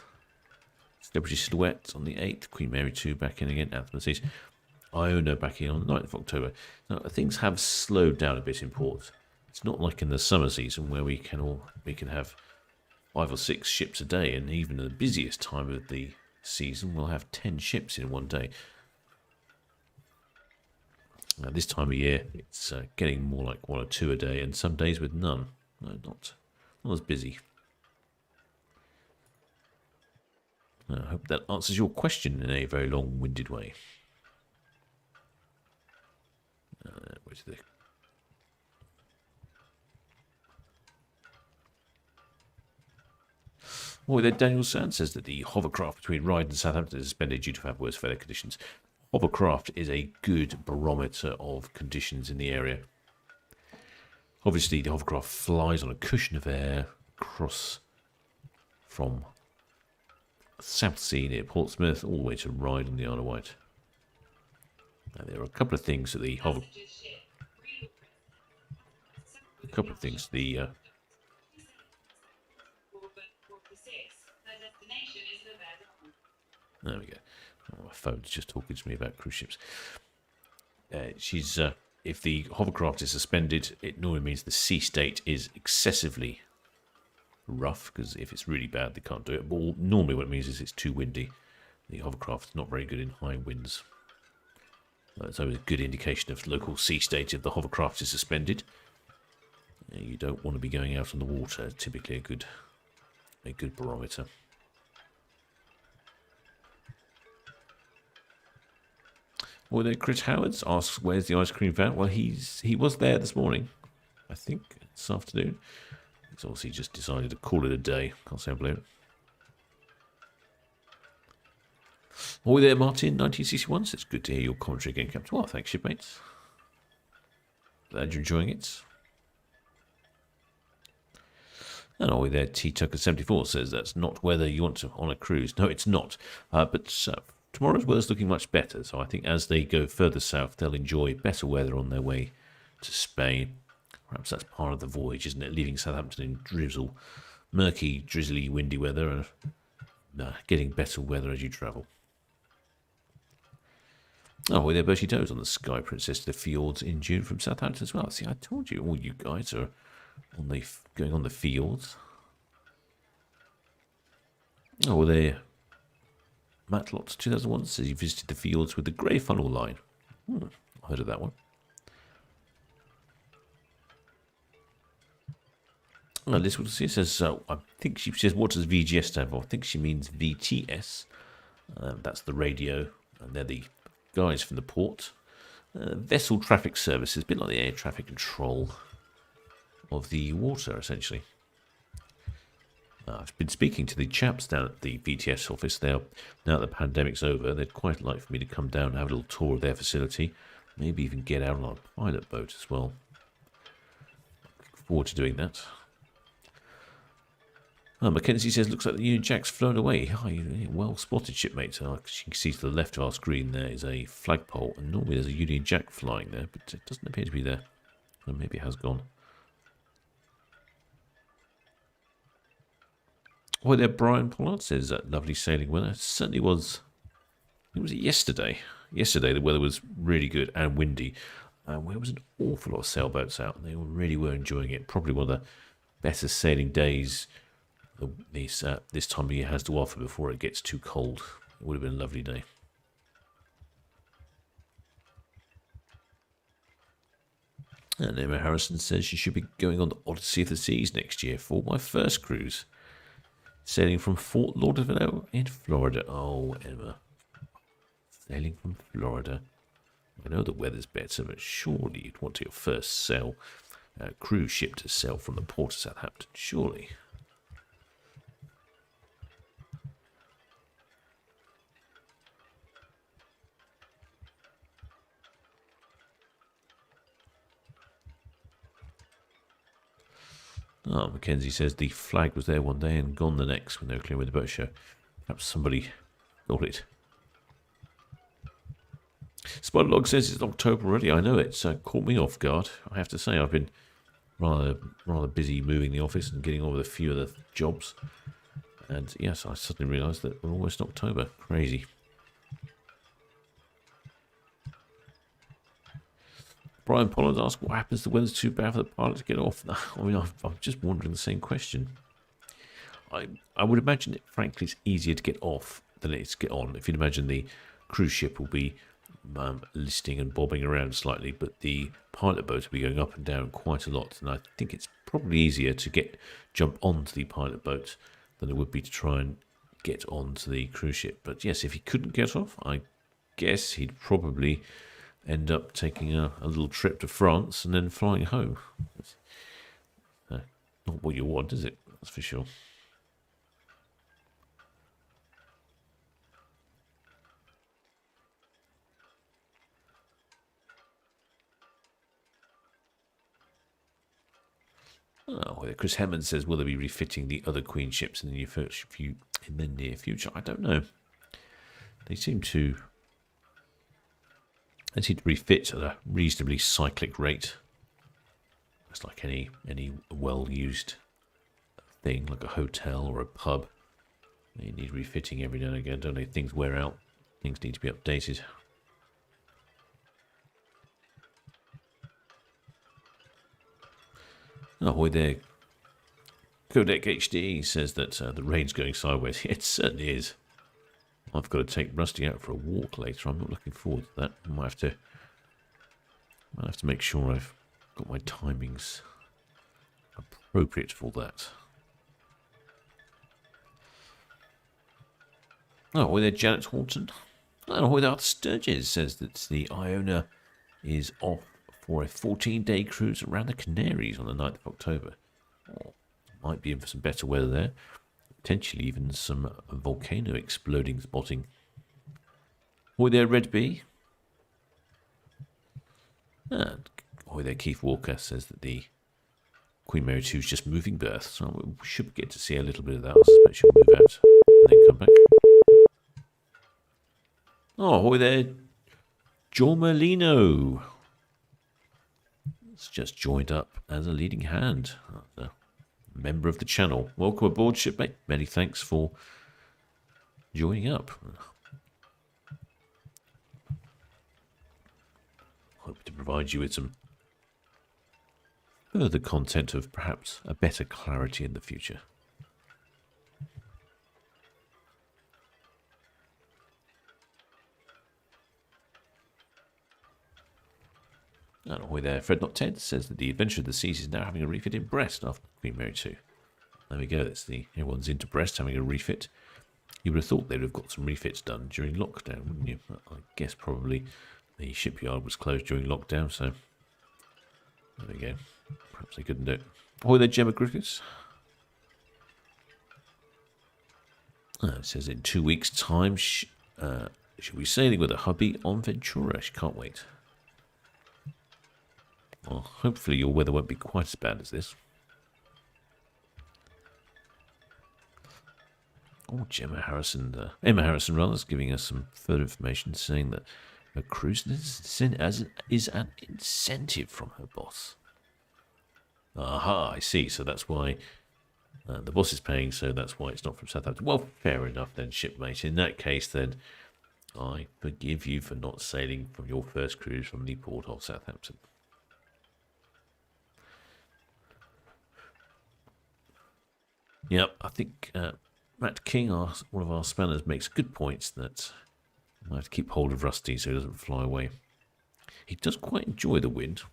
Celebrity Silhouette on the 8th. Queen Mary 2 back in again. Anthem of the Seas. Iona back in on the 9th of October. Now, things have slowed down a bit in port. It's not like in the summer season where we can have 5 or 6 ships a day, and even at the busiest time of the season, we'll have 10 ships in one day. Now, this time of year, it's getting more like 1 or 2 a day, and some days with none. No, not as busy. I hope that answers your question in a very long-winded way. Where's the... Oh, there, Daniel Sand says that the hovercraft between Ryde and Southampton is suspended due to have worse weather conditions. Hovercraft is a good barometer of conditions in the area. Obviously, the hovercraft flies on a cushion of air across from South Sea near Portsmouth all the way to Ryde on the Isle of Wight. Now, there are a couple of things that the there we go. Oh, my phone's just talking to me about cruise ships. If the hovercraft is suspended, it normally means the sea state is excessively rough, because if it's really bad, they can't do it. But normally what it means is it's too windy. The hovercraft is not very good in high winds. That's always a good indication of local sea state if the hovercraft is suspended. You don't want to be going out on the water, typically a good barometer. Well, there, Chris Howards asks, where's the ice cream van? Well, he was there this morning, I think, this afternoon. He's obviously just decided to call it a day. Can't say I blame it. Are there, Martin, 1961? So it's good to hear your commentary again, Captain. Well, thanks, shipmates. Glad you're enjoying it. And are we there? T Tucker 74 says that's not weather you want to on a cruise. No, it's not. But tomorrow's weather's looking much better. So I think as they go further south, they'll enjoy better weather on their way to Spain. Perhaps that's part of the voyage, isn't it? Leaving Southampton in drizzle, murky, drizzly, windy weather, and getting better weather as you travel. Oh, well, there Bertie Doe's on the Sky Princess to the fjords in June from Southampton as well. See, I told you, all you guys are going on the fields. Oh, well, there. Matt Lotz 2001 says he visited the fields with the Grey Funnel line. I heard of that one. Liz will see says, I think she says, what does VGS stand for? I think she means VTS. That's the radio, and they're the guys from the port. Vessel traffic services, a bit like the air traffic control of the water, essentially. I've been speaking to the chaps down at the VTS office. Now that the pandemic's over, they'd quite like for me to come down and have a little tour of their facility. Maybe even get out on a pilot boat as well. Looking forward to doing that. Mackenzie says, looks like the Union Jack's flown away. Well spotted, shipmates. You can see to the left of our screen there is a flagpole, and normally there's a Union Jack flying there, but it doesn't appear to be there. Or maybe it has gone. Oh, there, Brian Pollard says that lovely sailing weather. It certainly was. It was yesterday. Yesterday the weather was really good and windy. There was an awful lot of sailboats out, and they really were enjoying it. Probably one of the better sailing days this time of year has to offer before it gets too cold. It would have been a lovely day. And Emma Harrison says she should be going on the Odyssey of the Seas next year for my first cruise. Sailing from Fort Lauderdale in Florida. Oh, Emma. Sailing from Florida. I know the weather's better, but surely you'd want your first cruise ship to sail from the port of Southampton. Surely. Mackenzie says the flag was there one day and gone the next when they were clearing with the boat show. Perhaps somebody got it. Spiderlog says it's October already. I know it's caught me off guard. I have to say I've been rather busy moving the office and getting on with a few of the jobs. And yes, I suddenly realised that we're almost in October. Crazy. Brian Pollard asked, what happens if the weather's too bad for the pilot to get off? I mean, I'm just wondering the same question. I would imagine, frankly, it's easier to get off than it is to get on. If you'd imagine the cruise ship will be listing and bobbing around slightly, but the pilot boat will be going up and down quite a lot. And I think it's probably easier to jump onto the pilot boat than it would be to try and get onto the cruise ship. But yes, if he couldn't get off, I guess he'd probably end up taking a little trip to France and then flying home. Not what you want, is it? That's for sure. Oh, well, Chris Hammond says, will they be refitting the other Queen ships in the near future? I don't know. They seem to refit at a reasonably cyclic rate. It's like any well-used thing, like a hotel or a pub. They need refitting every now and again, don't they? Things wear out. Things need to be updated. Oh, boy, there. Codec HD says that the rain's going sideways. It certainly is. I've got to take Rusty out for a walk later. I'm not looking forward to that. I might have to make sure I've got my timings appropriate for that. Oh, with there, Janet Horton. Oh, with Arthur Sturges says that the Iona is off for a 14-day cruise around the Canaries on the 9th of October. Oh, might be in for some better weather there. Potentially even some volcano exploding spotting. Ahoy there, Red Bee. And ahoy there, Keith Walker says that the Queen Mary 2 is just moving berth. So we should get to see a little bit of that. I suspect she'll move out and then come back. Oh, ahoy there, Jormalino. It's just joined up as a leading hand. A member of the channel. Welcome aboard, shipmate. Many thanks for joining up. Hope to provide you with some further content of perhaps a better clarity in the future. And ahoy there, Fred Not Ted says that the Adventure of the Seas is now having a refit in Brest after Queen Mary 2. There we go, that's everyone's into Brest having a refit. You would have thought they would have got some refits done during lockdown, wouldn't you? I guess probably the shipyard was closed during lockdown, so there we go. Perhaps they couldn't do it. Ahoy there, Gemma Griffiths. It says in 2 weeks' time, she'll be sailing with a hubby on Ventura. She can't wait. Well, hopefully your weather won't be quite as bad as this. Oh, Emma Harrison rather, is giving us some further information, saying that a cruise is an incentive from her boss. Aha, I see. So that's why the boss is paying, so that's why it's not from Southampton. Well, fair enough then, shipmate. In that case, then, I forgive you for not sailing from your first cruise from the port of Southampton. Yep, I think Matt King, one of our spanners, makes good points that I have to keep hold of Rusty so he doesn't fly away. He does quite enjoy the wind.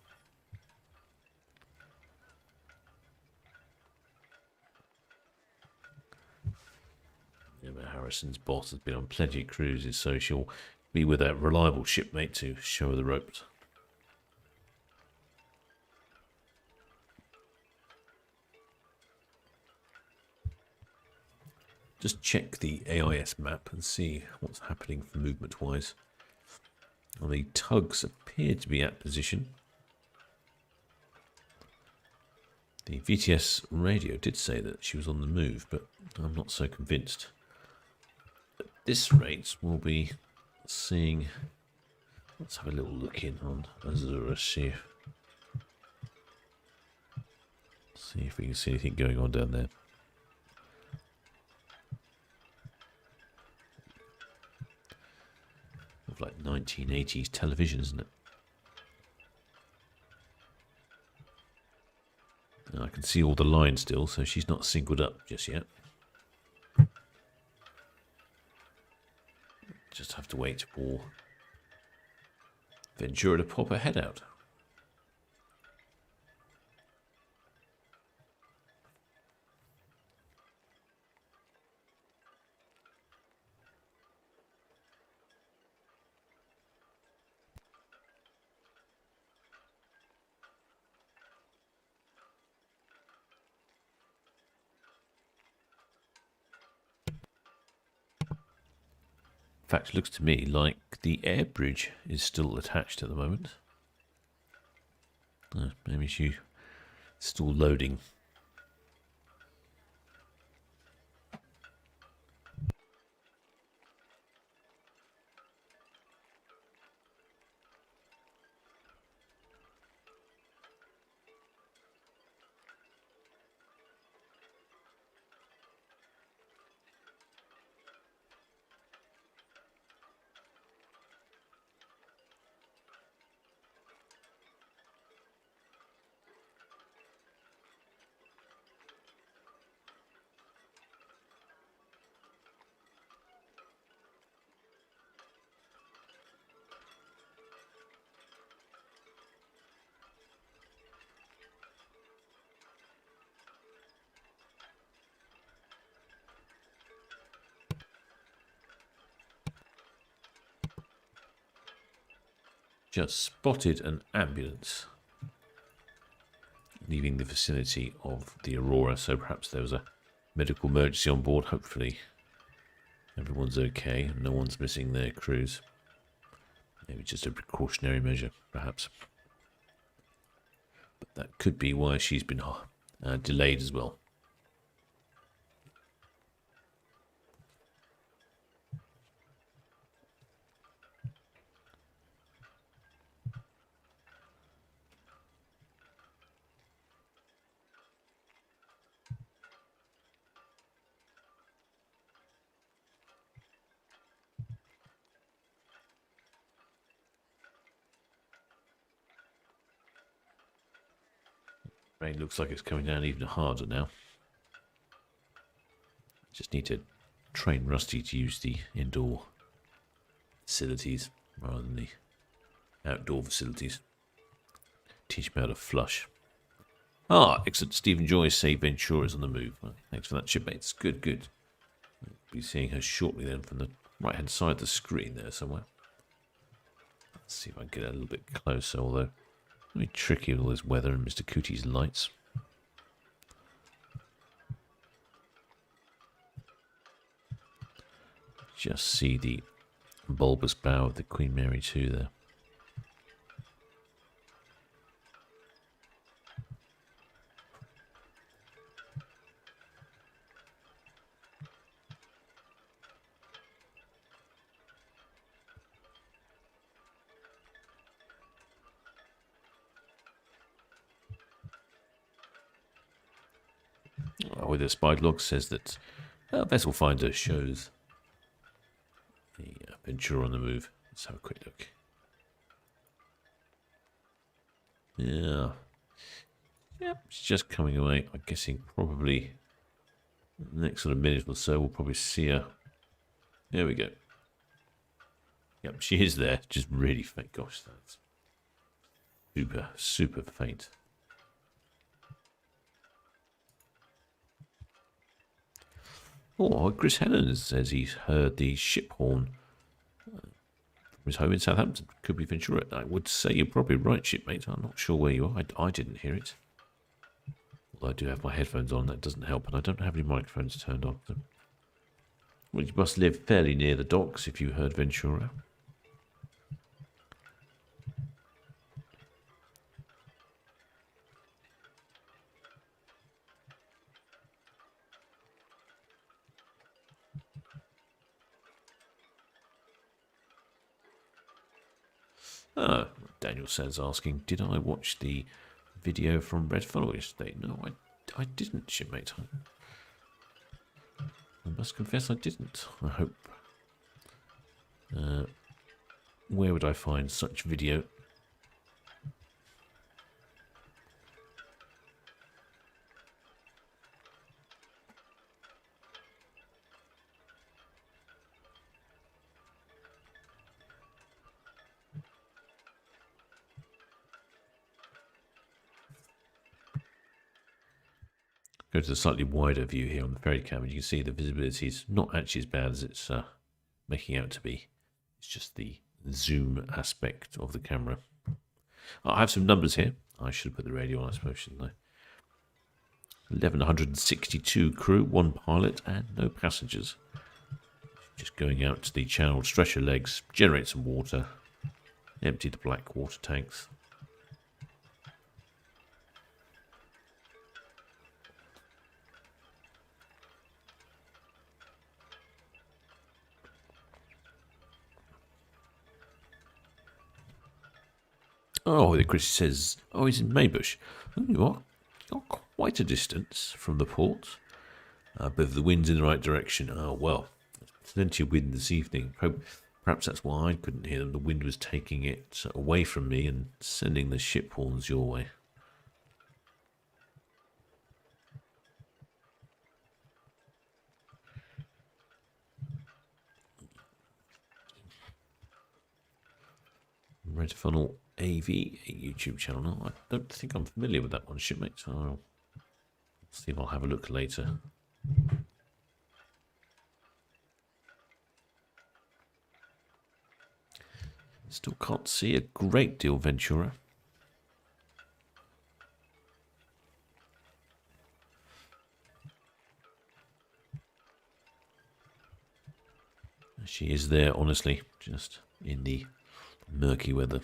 Emma Harrison's boss has been on plenty of cruises, so she'll be with a reliable shipmate to show her the ropes. Just check the AIS map and see what's happening for movement-wise. Well, the tugs appear to be at position. The VTS radio did say that she was on the move, but I'm not so convinced. At this rate, we'll be seeing... Let's have a little look in on Azura, see if we can see anything going on down there. Like 1980s television, isn't it? And I can see all the lines still, so she's not singled up just yet. Just have to wait for Ventura to pop her head out. In fact, it looks to me like the air bridge is still attached at the moment. Maybe she's still loading just spotted an ambulance leaving the vicinity of the Aurora, so perhaps there was a medical emergency on board. Hopefully everyone's okay and no one's missing their crews. Maybe just a precautionary measure, perhaps. But that could be why she's been delayed as well. Rain looks like it's coming down even harder now. Just need to train Rusty to use the indoor facilities rather than the outdoor facilities. Teach him how to flush. Ah, excellent. Stephen Joyce say Ventura's on the move. Well, thanks for that, shipmates. Good, good. We'll be seeing her shortly then from the right-hand side of the screen there somewhere. Let's see if I can get a little bit closer, although very tricky with all this weather and Mr. Cootie's lights. Just see the bulbous bow of the Queen Mary 2 there. With the spy log says that vessel finder shows the Ventura on the move. Let's have a quick look. Yeah, it's just coming away. I'm guessing probably the next sort of minute or so we'll probably see her. There we go. Yep, she is there. Just really faint. Gosh, that's super faint. Oh, Chris Helen says he's heard the ship horn from his home in Southampton. Could be Ventura. I would say you're probably right, shipmate. I'm not sure where you are. I didn't hear it. Although I do have my headphones on, that doesn't help. And I don't have any microphones turned on. So. Well, you must live fairly near the docks if you heard Ventura. Daniel says, asking, did I watch the video from Red Funnel yesterday? No, I didn't, shipmate. I must confess I didn't. I hope. Where would I find such video? Go to the slightly wider view here on the ferry cam, and you can see the visibility is not actually as bad as it's making out to be. It's just the zoom aspect of the camera. I have some numbers here. I should have put the radio on, I suppose, shouldn't I? 1,162 crew, 1 pilot, and no passengers. Just going out to the channel, stretch your legs, generate some water, empty the black water tanks. Oh, Chris says, oh, he's in Maybush. Oh, you're quite a distance from the port, but the wind's in the right direction. Oh, well, plenty of wind this evening. Perhaps that's why I couldn't hear them. The wind was taking it away from me and sending the ship horns your way. Red Funnel AV, a YouTube channel. No, I don't think I'm familiar with that one, shipmate. So I'll see if I'll have a look later. Still can't see a great deal, Ventura. She is there, honestly, just in the murky weather.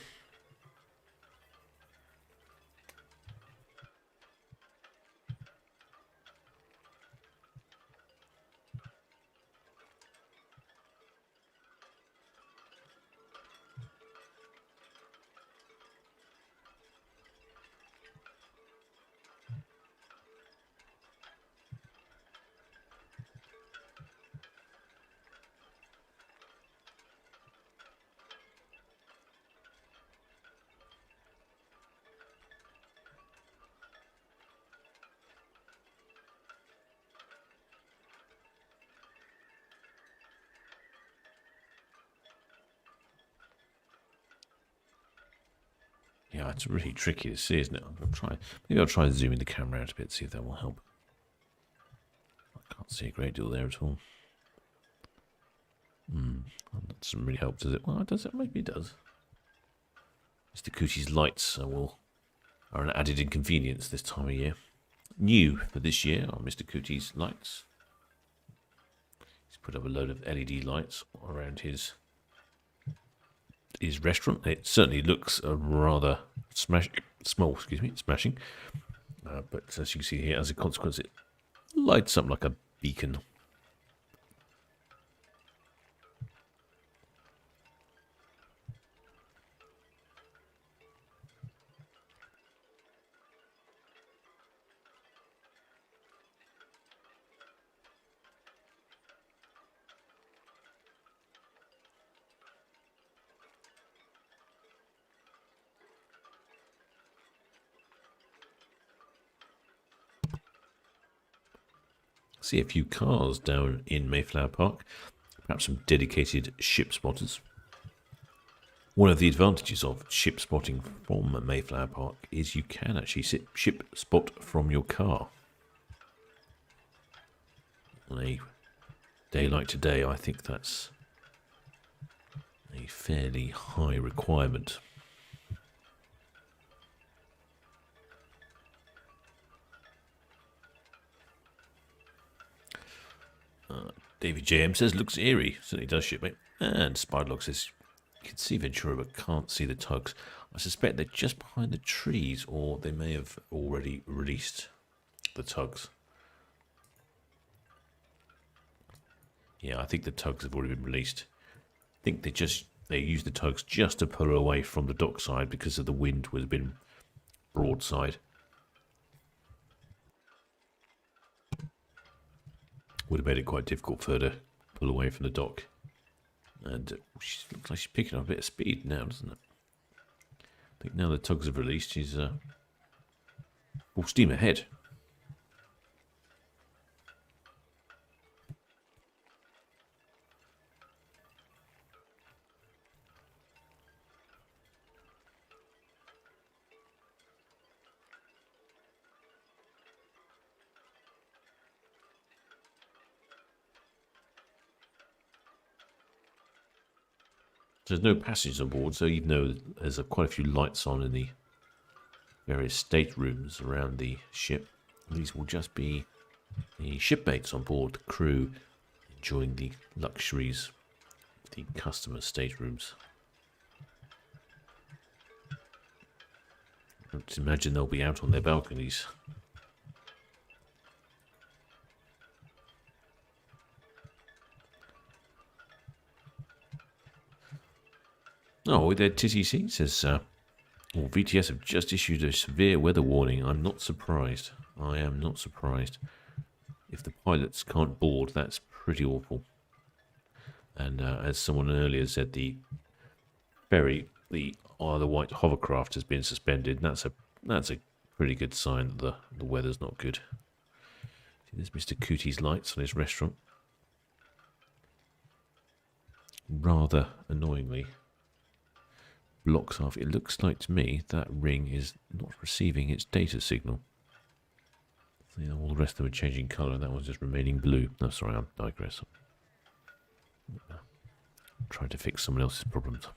Yeah, it's really tricky to see, isn't it? Maybe I'll try zooming the camera out a bit, see if that will help. I can't see a great deal there at all. That doesn't really help, does it? Well, does it? Maybe it does. Mr. Cootie's lights are an added inconvenience this time of year. New for this year are Mr. Cootie's lights. He's put up a load of LED lights around his restaurant. It certainly looks rather small, smashing. But as you can see here, as a consequence, it lights up like a beacon. See a few cars down in Mayflower Park, perhaps some dedicated ship spotters. One of the advantages of ship spotting from Mayflower Park is you can actually ship spot from your car. On a day like today, I think that's a fairly high requirement. David JM says, looks eerie. Certainly does, shipmate. And Spiderlock says, you can see Ventura but can't see the tugs. I suspect they're just behind the trees, or they may have already released the tugs. Yeah, I think the tugs have already been released. I think they used the tugs just to pull away from the dockside because of the wind would have been broadside. Would have made it quite difficult for her to pull away from the dock. And she looks like she's picking up a bit of speed now, doesn't it? I think now the tugs have released, she's full steam ahead. There's no passengers on board, so even though there's quite a few lights on in the various staterooms around the ship, these will just be the shipmates on board, the crew, enjoying the luxuries of the customer staterooms. I don't imagine they'll be out on their balconies. Oh, their TTC says, VTS have just issued a severe weather warning. I'm not surprised. I am not surprised. If the pilots can't board, that's pretty awful. And as someone earlier said, the ferry, the Isle of the Wight hovercraft has been suspended. That's a pretty good sign that the weather's not good. See, there's Mr. Cootie's lights on his restaurant. Rather annoyingly, blocks off. It looks like to me that ring is not receiving its data signal. So, all the rest of them are changing colour, and that one's just remaining blue. No, sorry, I digress. I'm trying to fix someone else's problems.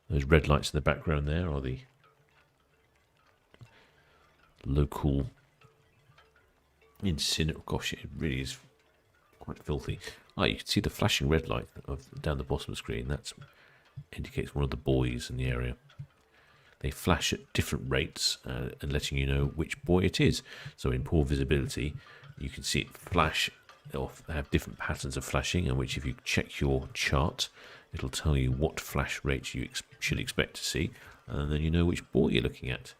Those red lights in the background there are the local incinerator. Gosh, it really is quite filthy. Ah, you can see the flashing red light down the bottom of the screen. That indicates one of the buoys in the area. They flash at different rates and letting you know which buoy it is. So in poor visibility, you can see it flash off. They have different patterns of flashing, and which if you check your chart, it'll tell you what flash rates you should expect to see, and then you know which buoy you're looking at.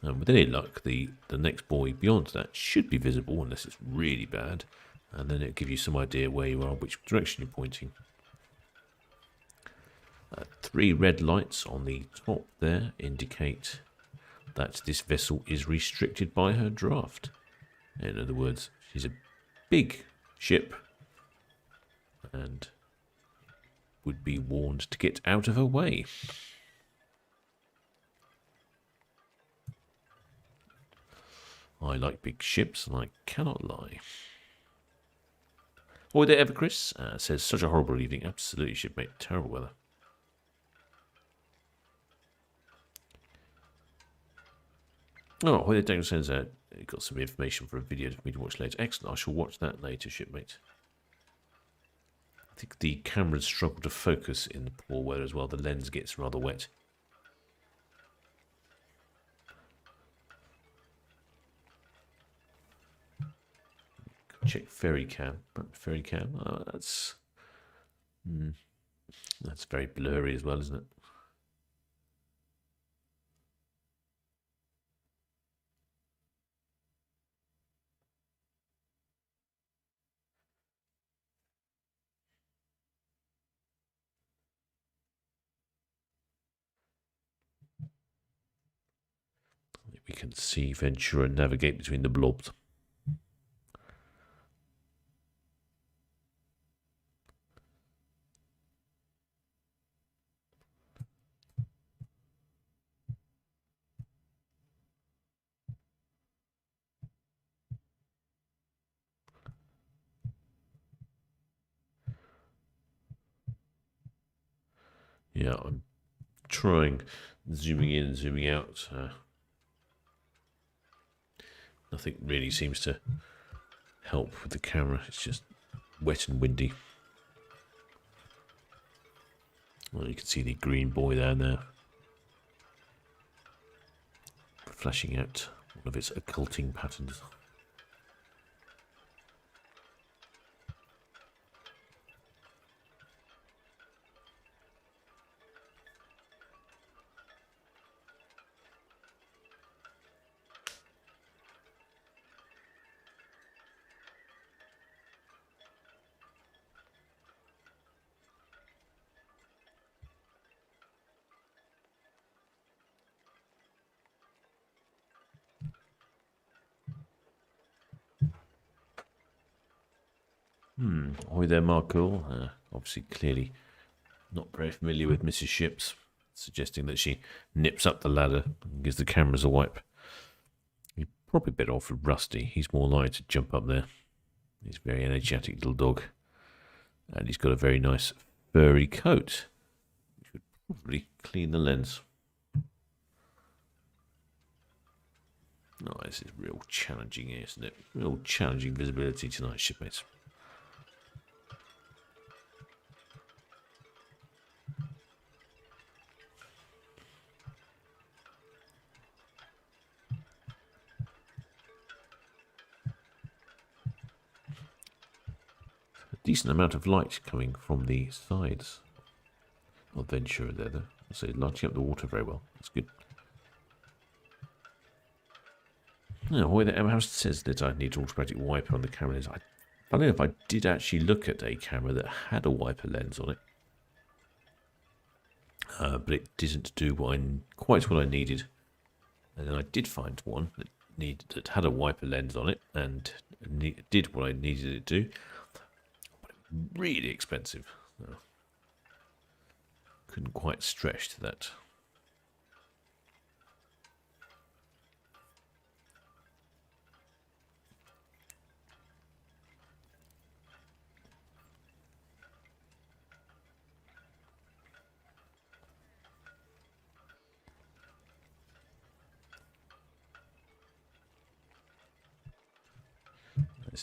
And with any luck, the next buoy beyond that should be visible unless it's really bad, and then it'll give you some idea where you are, which direction you're pointing. 3 red lights on the top there indicate that this vessel is restricted by her draft. In other words, she's a big ship and would be warned to get out of her way. I like big ships, and I cannot lie. Ahoy there, ever Chris. Says, such a horrible evening. Absolutely, shipmate. Terrible weather. Oh, ahoy there, Daniel says, got some information for a video for me to watch later. Excellent, I shall watch that later, shipmate. I think the cameras struggle to focus in the poor weather as well. The lens gets rather wet. Check ferry cam. Ferry cam. Oh, that's very blurry as well, isn't it? We can see Ventura navigate between the blobs. Yeah, I'm trying zooming in and zooming out. Nothing really seems to help with the camera. It's just wet and windy. Well, you can see the green buoy down there, flashing out one of its occulting patterns. Ahoy there, Marco. Obviously, clearly not very familiar with Mrs. Ships, suggesting that she nips up the ladder and gives the cameras a wipe. You're probably better off with Rusty. He's more likely to jump up there. He's a very energetic little dog. And he's got a very nice furry coat, which would probably clean the lens. Oh, this is real challenging, isn't it? Real challenging visibility tonight, shipmates. Decent amount of light coming from the sides of Ventura there, though. So lighting up the water very well. That's good. Now, the Emma House says that I need an automatic wiper on the camera lens. Funny enough, I did actually look at a camera that had a wiper lens on it, but it didn't do quite what I needed. And then I did find one that had a wiper lens on it and did what I needed it to do. Really expensive. No. Couldn't quite stretch to that.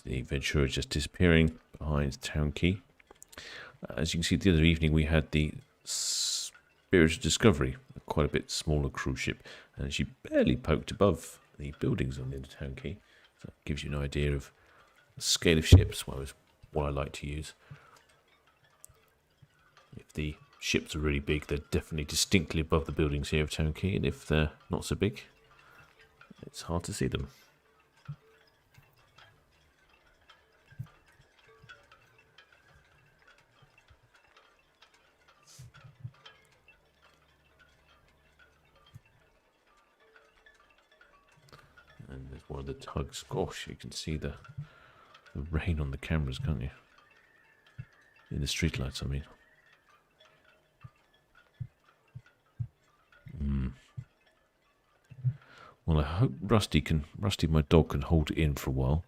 There's the Ventura just disappearing behind Town Quay. As you can see, the other evening we had the Spirit of Discovery, quite a bit smaller cruise ship, and she barely poked above the buildings on the end of Town Quay. So that gives you an idea of the scale of ships, what I like to use. If the ships are really big, they're definitely distinctly above the buildings here of Town Quay, and if they're not so big, it's hard to see them. And there's one of the tugs. Gosh, you can see the rain on the cameras, can't you? In the streetlights, I mean. Well, I hope Rusty, my dog, can hold it in for a while,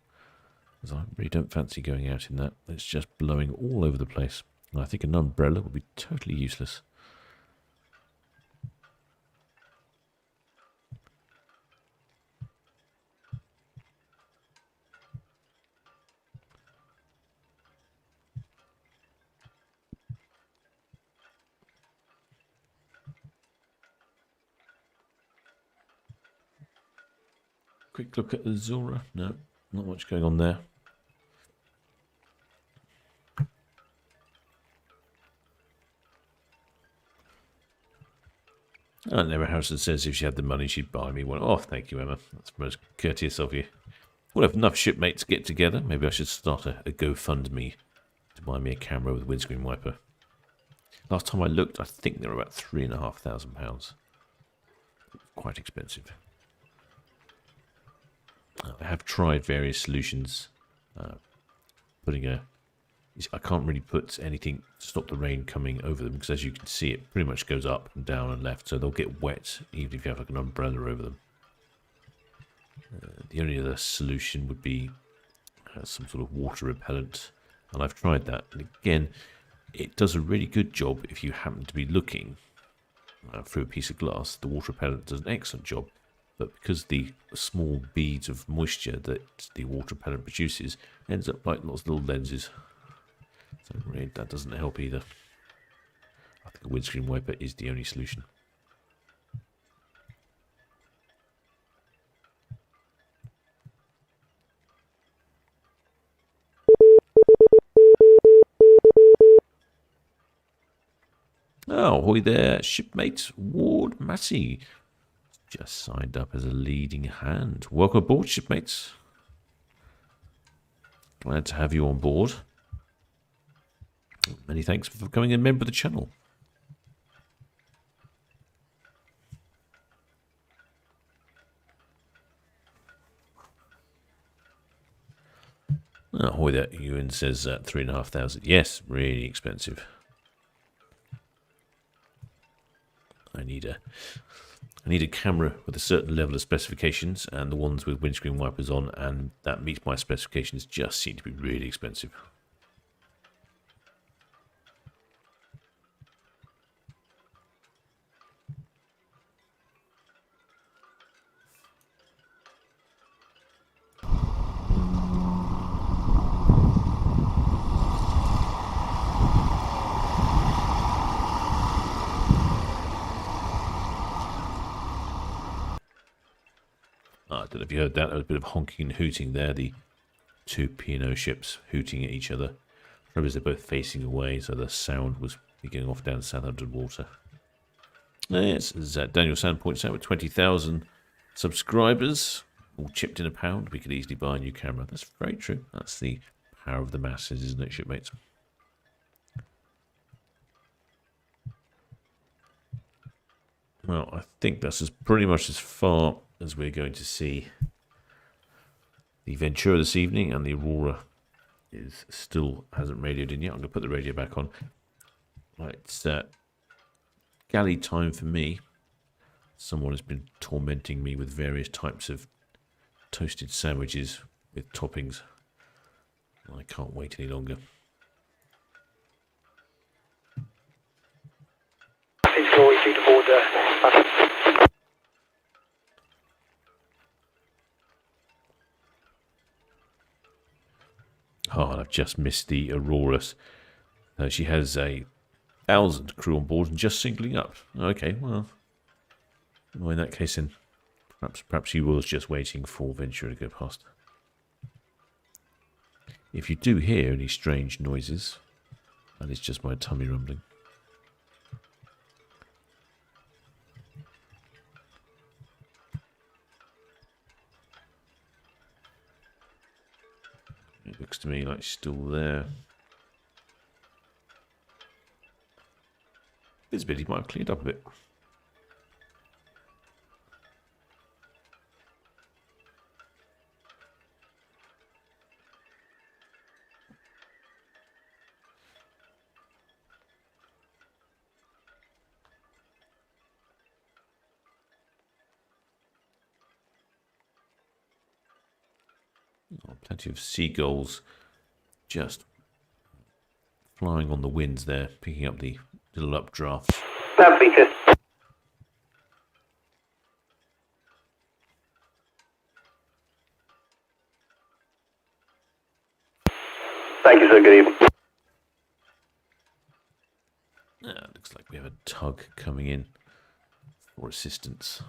because I really don't fancy going out in that. It's just blowing all over the place. And I think an umbrella would be totally useless. Quick look at Azura. No, not much going on there. And Emma Harrison says if she had the money, she'd buy me one. Oh, thank you, Emma. That's most courteous of you. We'll have enough shipmates get together. Maybe I should start a GoFundMe to buy me a camera with windscreen wiper. Last time I looked, I think they were about £3,500. Quite expensive. I have tried various solutions. I can't really put anything to stop the rain coming over them, because as you can see, it pretty much goes up and down and left, so they'll get wet even if you have like an umbrella over them. The only other solution would be some sort of water repellent, and I've tried that. And again, it does a really good job if you happen to be looking through a piece of glass. The water repellent does an excellent job. But because the small beads of moisture that the water repellent produces ends up like lots of little lenses. So really that doesn't help either. I think a windscreen wiper is the only solution. Oh, ahoy there, shipmate Ward Massey. Just signed up as a leading hand. Welcome aboard, shipmates. Glad to have you on board. Many thanks for becoming a member of the channel. Oh, ahoy there, Ewan says $3,500. Yes, really expensive. I need a camera with a certain level of specifications, and the ones with windscreen wipers on, and that meets my specifications, just seem to be really expensive. I don't know if you heard that. There was a bit of honking and hooting there. The two P&O ships hooting at each other. Probably they're both facing away, so the sound was going off down Southampton water. Yes, as Daniel Sand points out, with 20,000 subscribers, all chipped in a pound, we could easily buy a new camera. That's very true. That's the power of the masses, isn't it, shipmates? Well, I think that's pretty much as far as we're going to see the Ventura this evening, and the Aurora still hasn't radioed in yet. I'm going to put the radio back on. Right, it's galley time for me. Someone has been tormenting me with various types of toasted sandwiches with toppings. I can't wait any longer. It's always due to board there. Oh, and I've just missed the Aurora. She has 1,000 crew on board and just singling up. Okay, well, in that case, then perhaps she was just waiting for Ventura to go past. If you do hear any strange noises, that is just my tummy rumbling. It looks to me like she's still there. Visibility might have cleared up a bit. Oh, plenty of seagulls just flying on the winds there, picking up the little updraft. VTS. Thank you, sir. Good evening. Looks like we have a tug coming in for assistance.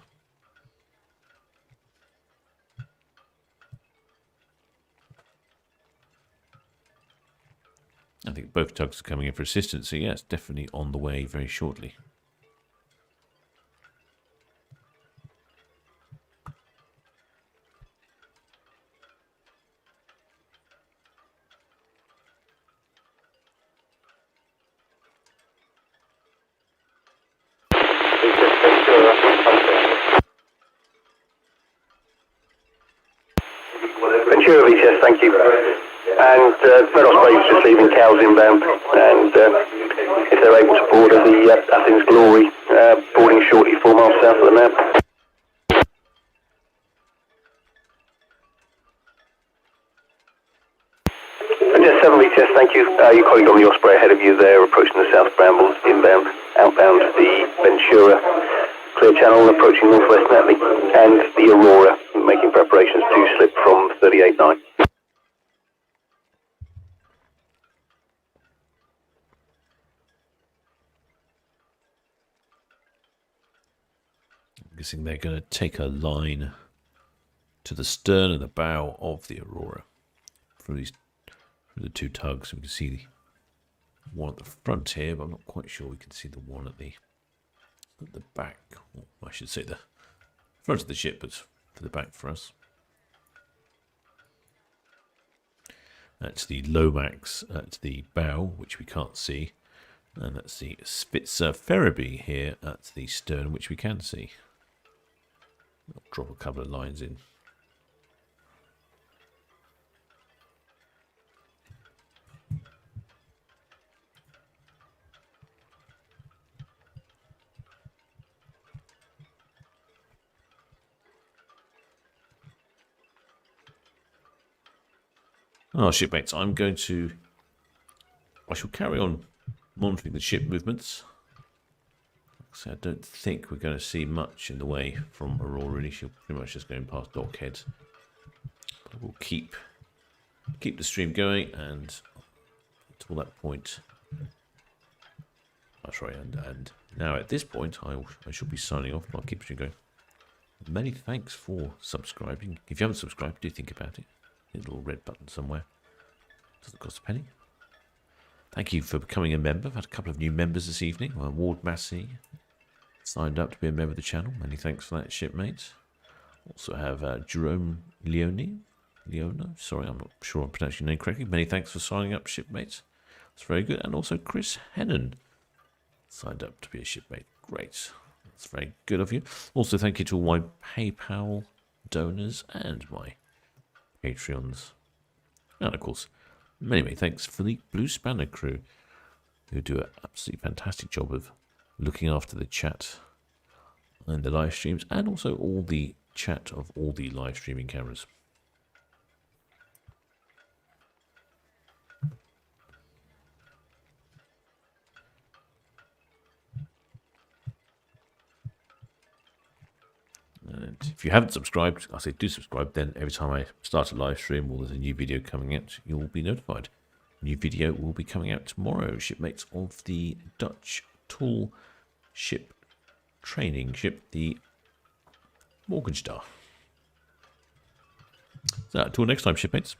I think both tugs are coming in for assistance, so yeah, it's definitely on the way very shortly. Ventura VTS, thank you. And Meadows Bay's just leaving cows inbound, and if they're able to board at the Athens Glory, boarding shortly 4 miles south of the map. And just 7 VTS, thank you. Your colleague on the Osprey ahead of you there, approaching the South Brambles, inbound, outbound the Ventura, clear channel, approaching northwest Netley, and the Aurora, making preparations to slip from 38.9. I'm guessing they're going to take a line to the stern and the bow of the Aurora through the two tugs. We can see the one at the front here, but I'm not quite sure we can see the one at the back. Well, I should say the front of the ship, but for the back for us. That's the Lomax at the bow, which we can't see. And that's the Spitzer Ferriby here at the stern, which we can see. I'll drop a couple of lines in. Oh, shipmates, I shall carry on monitoring the ship movements. So I don't think we're going to see much in the way from Aurora, really. She'll pretty much just going past Dockhead. But we'll keep the stream going, and until that point, that's right. And now at this point, I shall be signing off. But I'll keep the stream going. Many thanks for subscribing. If you haven't subscribed, do think about it. A little red button somewhere. Doesn't cost a penny. Thank you for becoming a member. I've had a couple of new members this evening. Ward Massey signed up to be a member of the channel. Many thanks for that, shipmate. Also have Jerome Leona. Sorry, I'm not sure I'm pronouncing your name correctly. Many thanks for signing up, shipmate. That's very good. And also Chris Hennon signed up to be a shipmate. Great. That's very good of you. Also, thank you to all my PayPal donors and my Patreons. And of course, many thanks for the Blue Spanner crew, who do an absolutely fantastic job of looking after the chat and the live streams, and also all the chat of all the live streaming cameras. And if you haven't subscribed, I say do subscribe. Then every time I start a live stream or there's a new video coming out, you'll be notified. New video will be coming out tomorrow. Shipmates of the Dutch tall ship training ship, the Morgenstern. So until next time, shipmates.